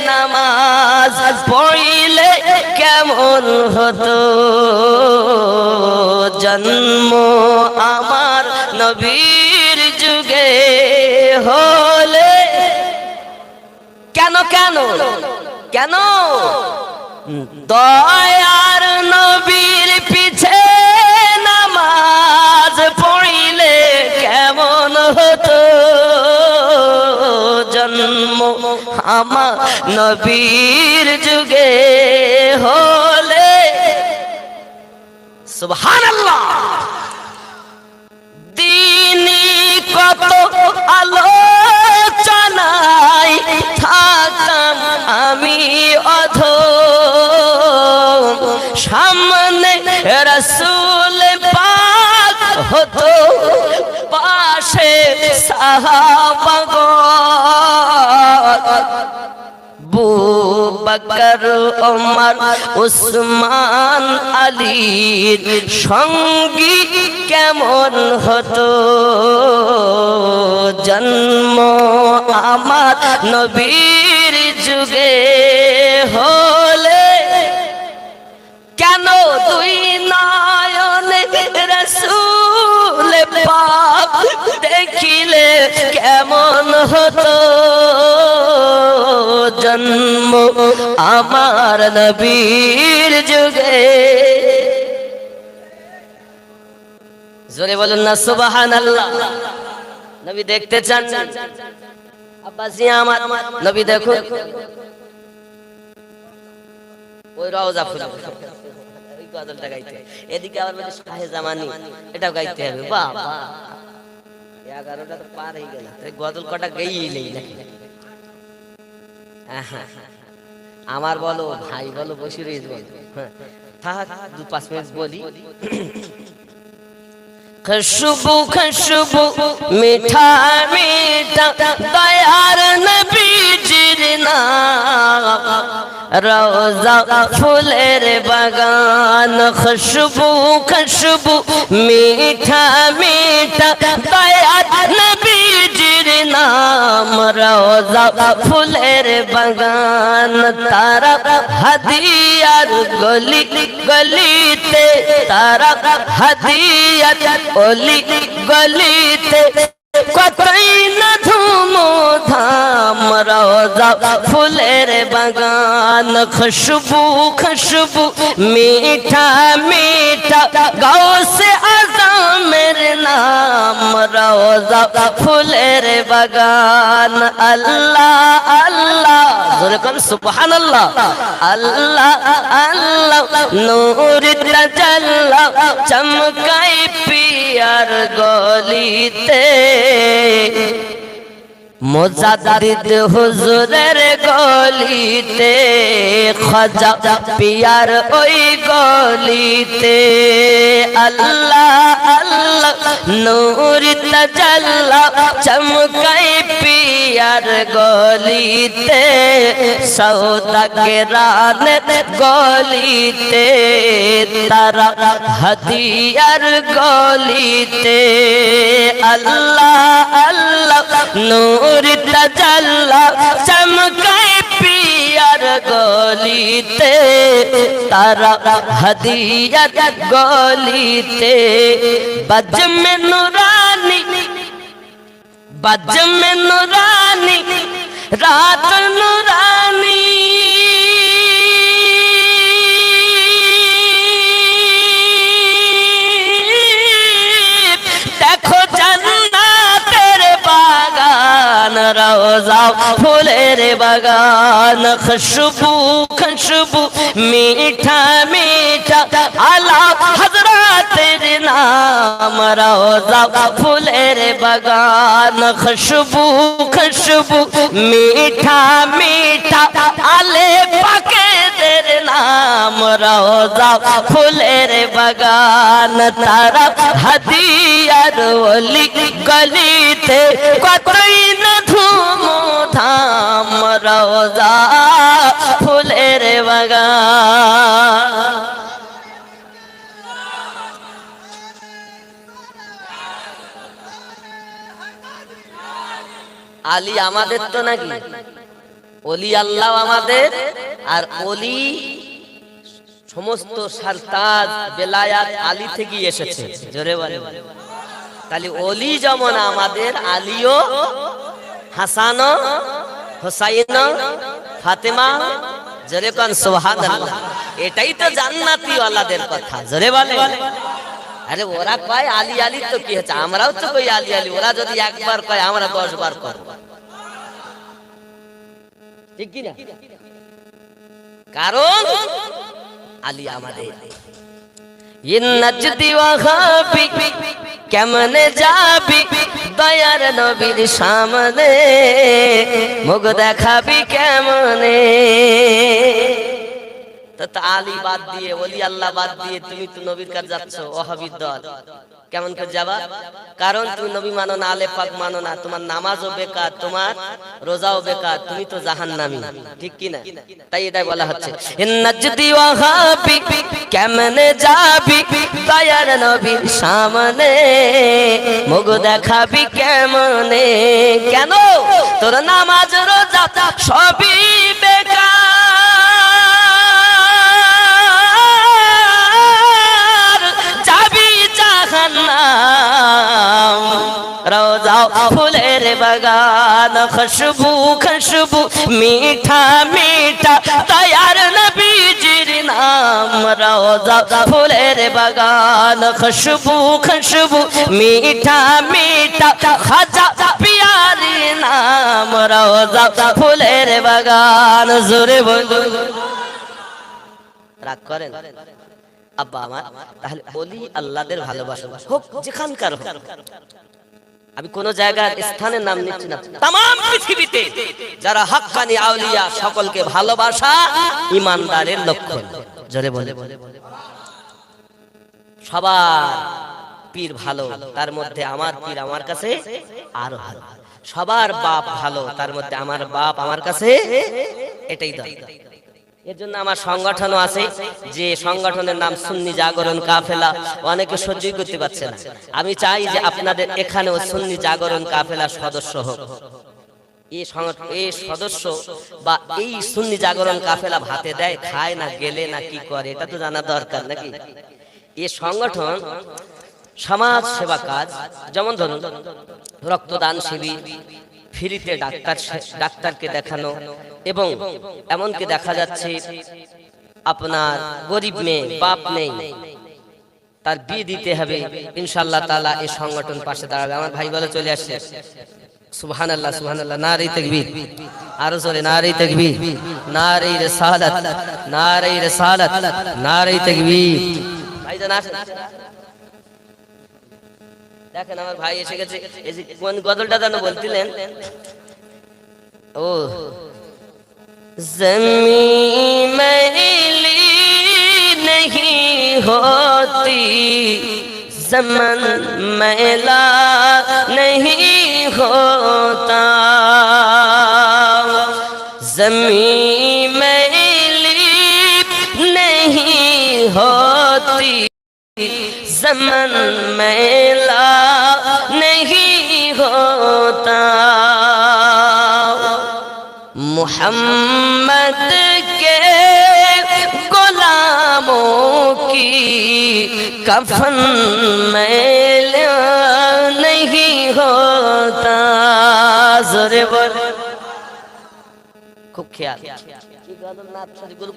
[SPEAKER 1] নামাজ পড়িলে কেমন হতো, জন্ম আমার নবীর যুগে হলে। কেন কেন কেন? দয়ার নবীর পিছে নামাজ পড়িলে কেমন হতো, জন্ম আমার নবীর যুগে হলে। সুবহানাল্লাহ। দিনই কত আলো নাই থাকতাম আমি অধম, সামনে রাসূল পাক হতো পাশে সাহাবাগণ, আবু বকর ওমর উসমান আলীর সঙ্গী কেমন হতো, জন্ম আমার নবীর যুগে হলে কেন দুই নয়নে রাসূল পাক দেখিলে কেমন হতো, জন্ম আমার নবীর যুগে। জোরে বলুন না সুবহানাল্লাহ। নবী দেখতে চান? আব্বাসি আমার নবী দেখুন, ওই রওজা ফুল ওই গজলটা গাইতে, এদিকে আবার বলে শাহে জামানি, এটাও গাইতে হবে। বাবা 11টা তো পার হয়ে গেল, গজল কটা গাইলেই নাকি। আমার বলো ভাই বলো বসির থাক 2-5 মিনিট বলি। খুশবু খুশবু মিঠা মিঠা দয়ার নবীজির নাম, রওজা ফুলের বাগান। খুশবু খুশবু মিঠা মিঠা দয়ার নবীজির নাম, রওজা ফুলের বাগান। তারা হাদিয়ার গলি গলিতে, তারা হাদিয়ার গলি গলিতে কতই না ধুমধাম, রওজা ফুলের বাগান। খুশবু খুশবু মিঠা মিঠা গাউসে আজমের নাম, রওজা ফুলের বাগান। আল্লাহ আল্লাহ জোরে কোন সুবহানাল্লাহ। আল্লাহ আল্লাহ নূর তাজাল্লা চমকাই পিয়ার গলিতে, মুজাদ্দিদ হুজুরের গলিতে, খাজা পিয়ার ওই গলিতে। আল্লাহ আল্লাহ নূর তাজাল্লা চমকাই পিয়ার গলিতে, সওদাগরানের গলিতে, তারা হাদিয়ার গলিতে। আল্লাহ আল্লাহ নূর তাজাল্লা চমকাই পিয়ার গলিতে, তারা হাদিয়ার গলিতে। বজমে নুরানি বজমে নুরানি রাত নুরানি, দেখো জান্নাতের বাগান, রওজা ফুলের বাগান। খুশবু খুশবু মিঠা মিঠা আলা হযরতের নাম, রওজা ফুলের বাগান। খুশবু খুশবু মিঠা মিঠা আলে পাকেদের নাম, রওজা ফুলের বাগান। তারা হাদিয়ার ওলি গলিতে কতই না ধুমধাম, রওজা ফুলের বাগান। আলী আমাদের তো নাকি, ওলি আল্লাহ আমাদের, আর ওলি সমস্ত সারতাজ বেলায়াত আলী থেকেই এসেছে। জোরে বলে। তাহলে ওলি যেমন আমাদের, আলীও হাসান হোসাইন ফাতেমা, জোরে কোন সুবহানাল্লাহ। এটাই তো জান্নাতি ওয়ালাদের কথা। জোরে বলে। আরে ওরা কয় আলী আলী তো কি হচ্ছে, আমরাও তো কই আলী আলী। ওরা যদি একবার কয় আমরা 10 বার করব, ঠিক কি না? কারণ আলী আমাদের। ইন্নাজদি ওয়াহাবি কেমনে যাবি দয়ার নবীর সামনে মুখ দেখাবি কেমনে। তো আলী বাদ দিয়ে ওলি আল্লাহ বাদ দিয়ে তুমি তো নবীর কাছে যাচ্ছ, ওয়াহাবীর দল, কেমন করে যাবা? কারণ তুমি নবী মানো না, আলে পাক মানো না, তোমার নামাজও বেকার, তোমার রোজাও বেকার, তুমি তো জাহান্নামী, ঠিক কি না? তাই এটাই বলা হচ্ছে নাজদি ওয়াহাবী কেমনে যাবি দয়ার নবীর সামনে মুখ দেখাবি কেমনে। কেন? তোর নামাজ রোজা সবই বেকার, যাবি জাহান্নাম। রোজা ফুলের বাগান, খুশবু খুশবু মিঠা মিঠা দয়ার নবীজির নাম। রোজা ফুলের বাগান, খুশবু খুশবু মিঠা মিঠা খাজা পিয়ারি নাম। রোজা ফুলের বাগান, জোরে বলুন। রাগ করেন আব্বা আমার? তাহলে ওলি আল্লাহদের ভালোবাসা হোক যেখানকার হোক, আমি কোন জায়গার স্থানের নাম নিচ্ছি না, তাম পৃথিবীতে যারা হাক্কানি আউলিয়া সকলকে ভালোবাসা ঈমানদারের লক্ষণ। জোরে বলে সবার পীর ভালো, তার মধ্যে আমার পীর আমার কাছে আরো ভালো। সবার বাপ ভালো, তার মধ্যে আমার বাপ আমার কাছে, এটাই দরকার। এর জন্য আমার সংগঠনও আছে, যে সংগঠনের নাম সুন্নি জাগরণ কাফেলা। অনেকে সহ্যই করতে পারছে না। আমি চাই যে আপনাদের এখানেও সুন্নি জাগরণ কাফেলা সদস্য হোক। এই সদস্য বা এই সুন্নি জাগরণ কাফেলা ভাতে দেয়, খায় না, গেলে না কি করে, এটা তো জানা দরকার নাকি? এই সংগঠন সমাজ সেবা কাজ, যেমন ধরুন রক্তদান শিবির, ফ্রিতে ডাক্তারকে দেখানো, এবং এমনকি দেখা যাচ্ছে আপনার গরিব মেয়ে, বাপ নেই, তার বিয়ে দিতে হবে, ইনশাআল্লাহ তাআলা এই সংগঠন পাশে দাঁড়াবে। আমার ভাই বলে চলে আসছে, সুবহানাল্লাহ সুবহানাল্লাহ, নারে তাকবীর, আরো জোরে নারে তাকবীর, নারে রিসালাত, নারে রিসালাত, নারে তাকবীর। ভাইজান আসেন, দেখেন আমার ভাই এসে গেছে। এই যে কোন গজলটা যেন বলছিলেন, ও ज़मीं मैली नहीं होती, ज़मन मैला नहीं होता, ज़मीं मैली नहीं होती, ज़मन मैला नहीं होता। मोहम्मद के गुलामों की कफन मैला नहीं होता। जोरे बोल, খুব খেয়াল।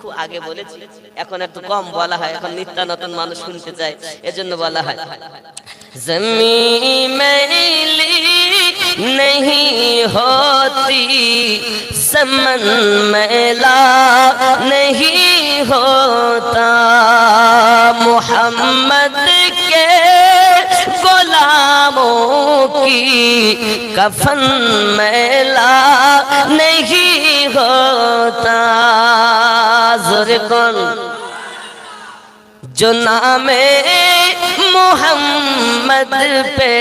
[SPEAKER 1] খুব আগে বলেছি, এখন একটু কম বলা হয়, এখন নিত্য নতুন মানুষ শুনতে চায়, এজন্য বলা হয় ज़मीं मैली नहीं होती, ज़मन मैला नहीं होता, मोहम्मद के गुलामों की कफन मैला नहीं होता। ज़ोरे कौन जो नामे मोहम्मद पे,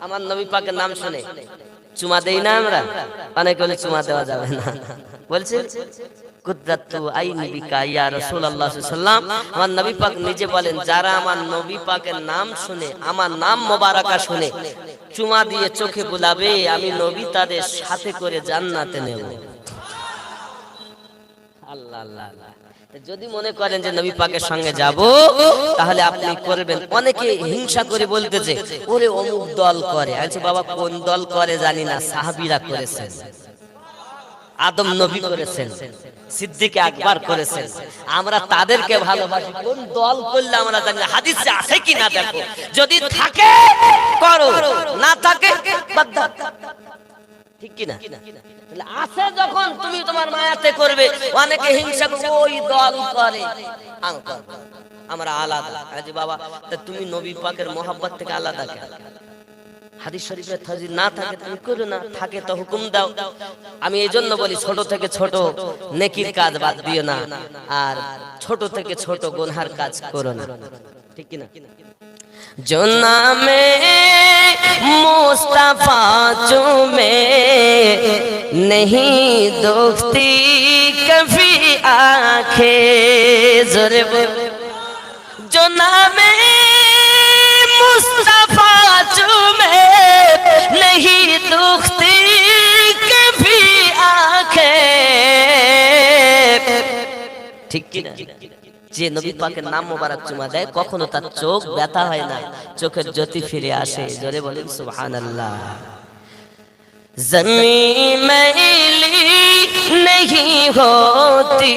[SPEAKER 1] আমার নবী পাকের নাম শুনে চুমা দেই না আমরা? অনেকে বলে চুমা দেওয়া যাবে না, বলছে কুদরাতু আইনি বিকা ইয়া রাসূলুল্লাহ সাল্লাল্লাহু আলাইহি ওয়াসাল্লাম। আমার নবী পাক নিজে বলেন, যারা আমার নবী পাকের নাম শুনে, আমার নাম মোবারকা শুনে চুমা দিয়ে চোখে বুলাবে, আমি নবী তাদের সাথে করে জান্নাতে নেব। আল্লাহ আল্লাহ আল্লাহ। যদি মনে করেন যে নবী পাকের সঙ্গে যাব, তাহলে আপনি করবেন। অনেকে হিংসা করে বলতেছে ওরে অমুক দল করে। আচ্ছা বাবা, কোন দল করে জানি না, সাহাবীরা করেছেন, আদম নবী করেছেন, সিদ্দিক আকবর করেছেন, আমরা তাদেরকে ভালোবাসি। কোন দল করলে আমরা জানি না, হাদিসে আছে কি না দেখো, যদি থাকে করো, না থাকে বাদ দাও, ঠিক কি না? তাহলে আছে যখন তুমি তোমার মায়াতে করবে। অনেকে হিংসা করে ওই দল করে, আমরা আলাদা। আরে বাবা, তা তুমি নবী পাকের মোহাব্বত থেকে আলাদা কেন? হাদিস শরীফে যদি না থাকে তুমি করো না, থাকে তো হুকুম দাও। আমি এই জন্য বলি ছোট থেকে ছোট নেকির কাজ বাদ দিও না, আর ছোট থেকে ছোট গুনহার কাজ করো না, ঠিক কি না? जो नामे मुस्तफा चूमे नहीं दुखती कभी आंखें, जोरे बोल। जो नामे मुस्तफा चूमे नहीं दुखती कभी आंखें, ठीक की ना? যে নবী পাকের নাম মোবারক চুমা দেয় কখনো তার চোখ ব্যথা হয় না, চোখের জ্যোতি ফিরে আসে। জোরে বলেন সুবহানাল্লাহ। ज़मीं मैली नहीं होती,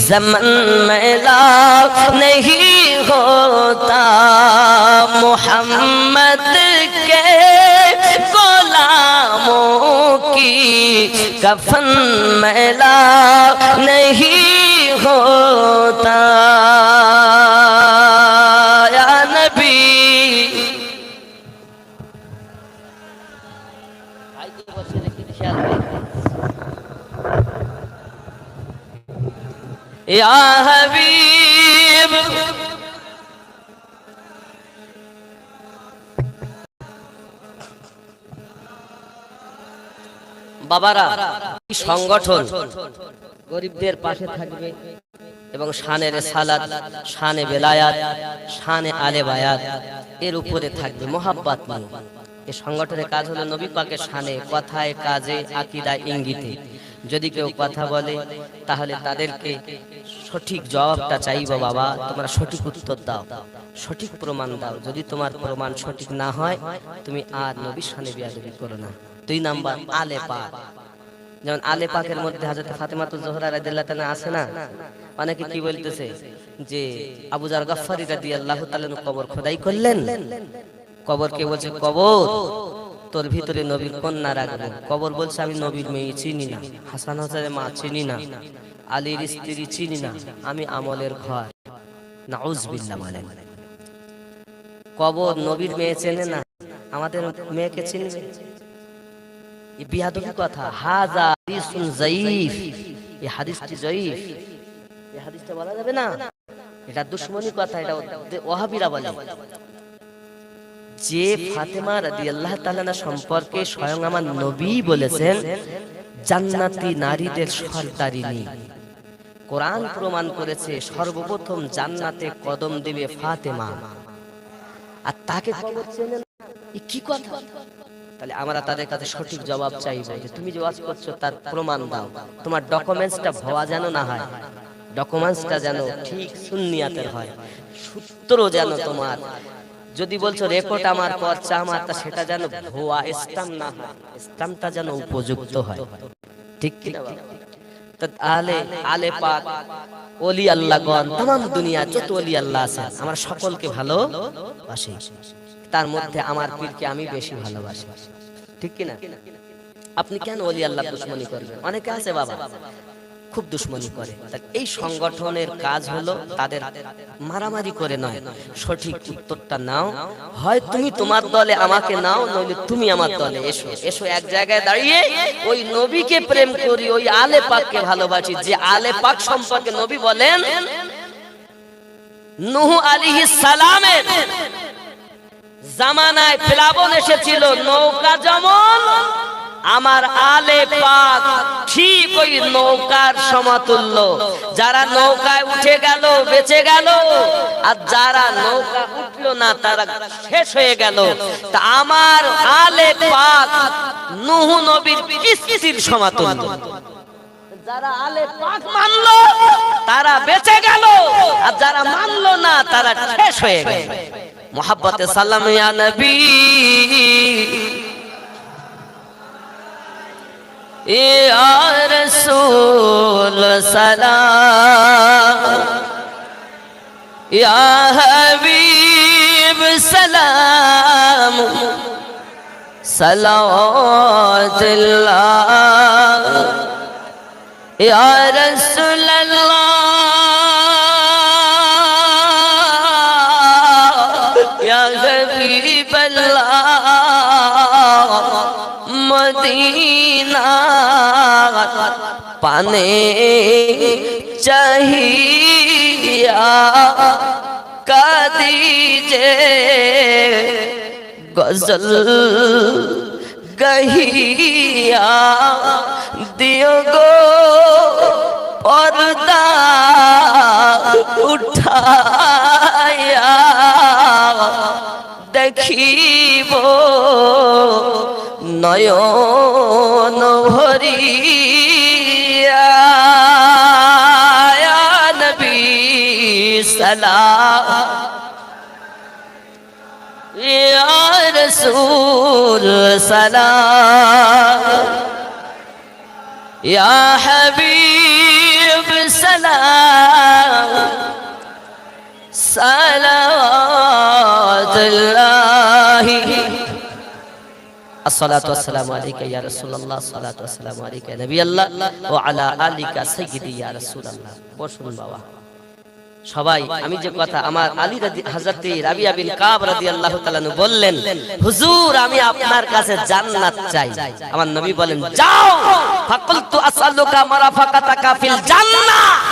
[SPEAKER 1] ज़मन मैला नहीं होता, मोहम्मद के गुलामों की कफन मैला नहीं होता, या नबी। या हबीब, বাবারা এই সংগঠন গরিবদের পাশে থাকবে এবং শানে রিসালাত, শানে বেলায়াত, শানে আলে বায়াত এর উপরে থাকবে মোহাব্বত নিয়ে। এই সংগঠনের কাজ হলো নবী পাকের শানে, কথায়, কাজে, আকীদায়, ইঙ্গিতে। যদি কেউ কথা বলে তাহলে তাদেরকে সঠিক জবাবটা চাইবো, বাবা তোমরা সঠিক উত্তর দাও, সঠিক প্রমাণ দাও। যদি তোমার প্রমাণ সঠিক না হয় তুমি আর নবীর শানে বেয়াদবি করো না। 2 নাম্বার আলে পাক। যেমন আলে পাকের মধ্যে হযরত ফাতেমাতুজ জোহরা রাদিয়াল্লাহু তাআলা আছে না? অনেকে কি বলতেছে যে আবু যার গফফারি রাদিয়াল্লাহু তাআলা কবর খোদাই করলেন। কবর কে বলছে? কবর তোর ভিতরে নবীর কন্যা রাখবো। কবর বলছে আমি নবীর মেয়ে চিনি না, হাসান হোসেনের মা চিনি না, আলীর স্ত্রী চিনি না, আমি আমলের ঘর। নাউজুবিল্লাহ বলেন। কবর নবীর মেয়ে চেনে না, আমাদের মেয়েকে চিনবে? এই বিয়াদবি কথা। হাযা হাদিসুন যায়ীফ, এই হাদিসটি যায়ীফ, এই হাদিসটা বলা যাবে না, এটা দুশমনী কথা, এটা ওয়াহাবিরা বলে। যে ফাতেমা রাদিয়াল্লাহু তাআলা সম্পর্কে স্বয়ং আমার নবী বলেছেন জান্নাতি নারীদের সরদারিনী, কোরআন প্রমাণ করেছে সর্বপ্রথম জান্নাতে কদম দেবে ফাতেমা, আর তাকে কবর চেনে না, এই কি কথা? তাহলে আমরা তাদের কাছে সঠিক জবাব চাইবো যে তুমি যে ওয়াজ করছো তার প্রমাণ দাও, তোমার ডকুমেন্টসটা ভুয়া যেন না হয়, ডকুমেন্টসটা যেন ঠিক সুন্নিয়াতের হয়, সূত্র যেন তোমার, যদি বলছো রেকর্ড আমার পর্চা আমার, তা সেটা যেন ভুয়া স্ট্যাম্প না হয়, স্ট্যাম্পটা যেন উপযুক্ত হয়, ঠিক কি না? তাহলে আলে পাক, ওলি আল্লাহগণ, तमाम দুনিয়া যত ওলি আল্লাহ আছে আমরা সকলকে ভালোবাসি, তার মধ্যে আমার পীরকে আমি বেশি ভালোবাসি, ঠিক কি না? আপনি কেন ওলি আল্লাহ দুশমনী করবেন? অনেকে আছে বাবা খুব দুশমনী করে। এই সংগঠনের কাজ হলো তাদের মারামারি করে নয়, সঠিক উত্তরটা নাও, হয় তুমি তোমার দলে আমাকে নাও, নইলে তুমি আমার দলে এসো। এসো এক জায়গায় দাঁড়িয়ে ওই নবীকে প্রেম করি, ওই আলে পাককে ভালোবাসি, যে আলে পাক সম্পর্কে নবী বলেন নূহ আলাইহিস সালামের জামানায় প্লাবন এসেছিল, নৌকা যেমন আমার আলে পাক ঠিক ওই নৌকার সমতুল্য, যারা নৌকায় উঠে গেল বেঁচে গেল, আর যারা নৌকা উঠলো না তারা শেষ হয়ে গেল। তা আমার আলে পাক নূহ নবীর কিস্তির সমতুল্য, যারা আলে পাক মানলো তারা বেঁচে গেল, আর যারা মানলো না তারা শেষ হয়ে গেল। মোহাব্বতে সালাম ইয়া নবী, या रसूल सलाम, या हबीब सलाम, सलावतुल्लाह, या रसूल अल्लाह, হাবিবাল্লাহ মদিনা পানে চাহিয়া কাঁদি যে গজল গহিয়া দিও গো পর্দা উঠায়া দেখিব নয়ন ভরিয়া ইয়া নবী সালাম ইয়া রাসূল সালাম ইয়া হাবিব সালাম সালাওয়াতুল্লাহি الصلاة والسلام عليك يا رسول الله الصلاة والسلام عليك يا نبي الله وعلى آلك سيدي يا رسول الله বসুন বাবা সবাই আমি যে কথা আমার আলী হযরত রাবিয়া বিন কাব রাদিয়াল্লাহু তাআলা আনহু বললেন হুজুর আমি আপনার কাছে জান্নাত চাই আমার নবী বলেন যাও ফাকুলতু আসআলুকা মারাফাকাতাকা ফিল জান্নাহ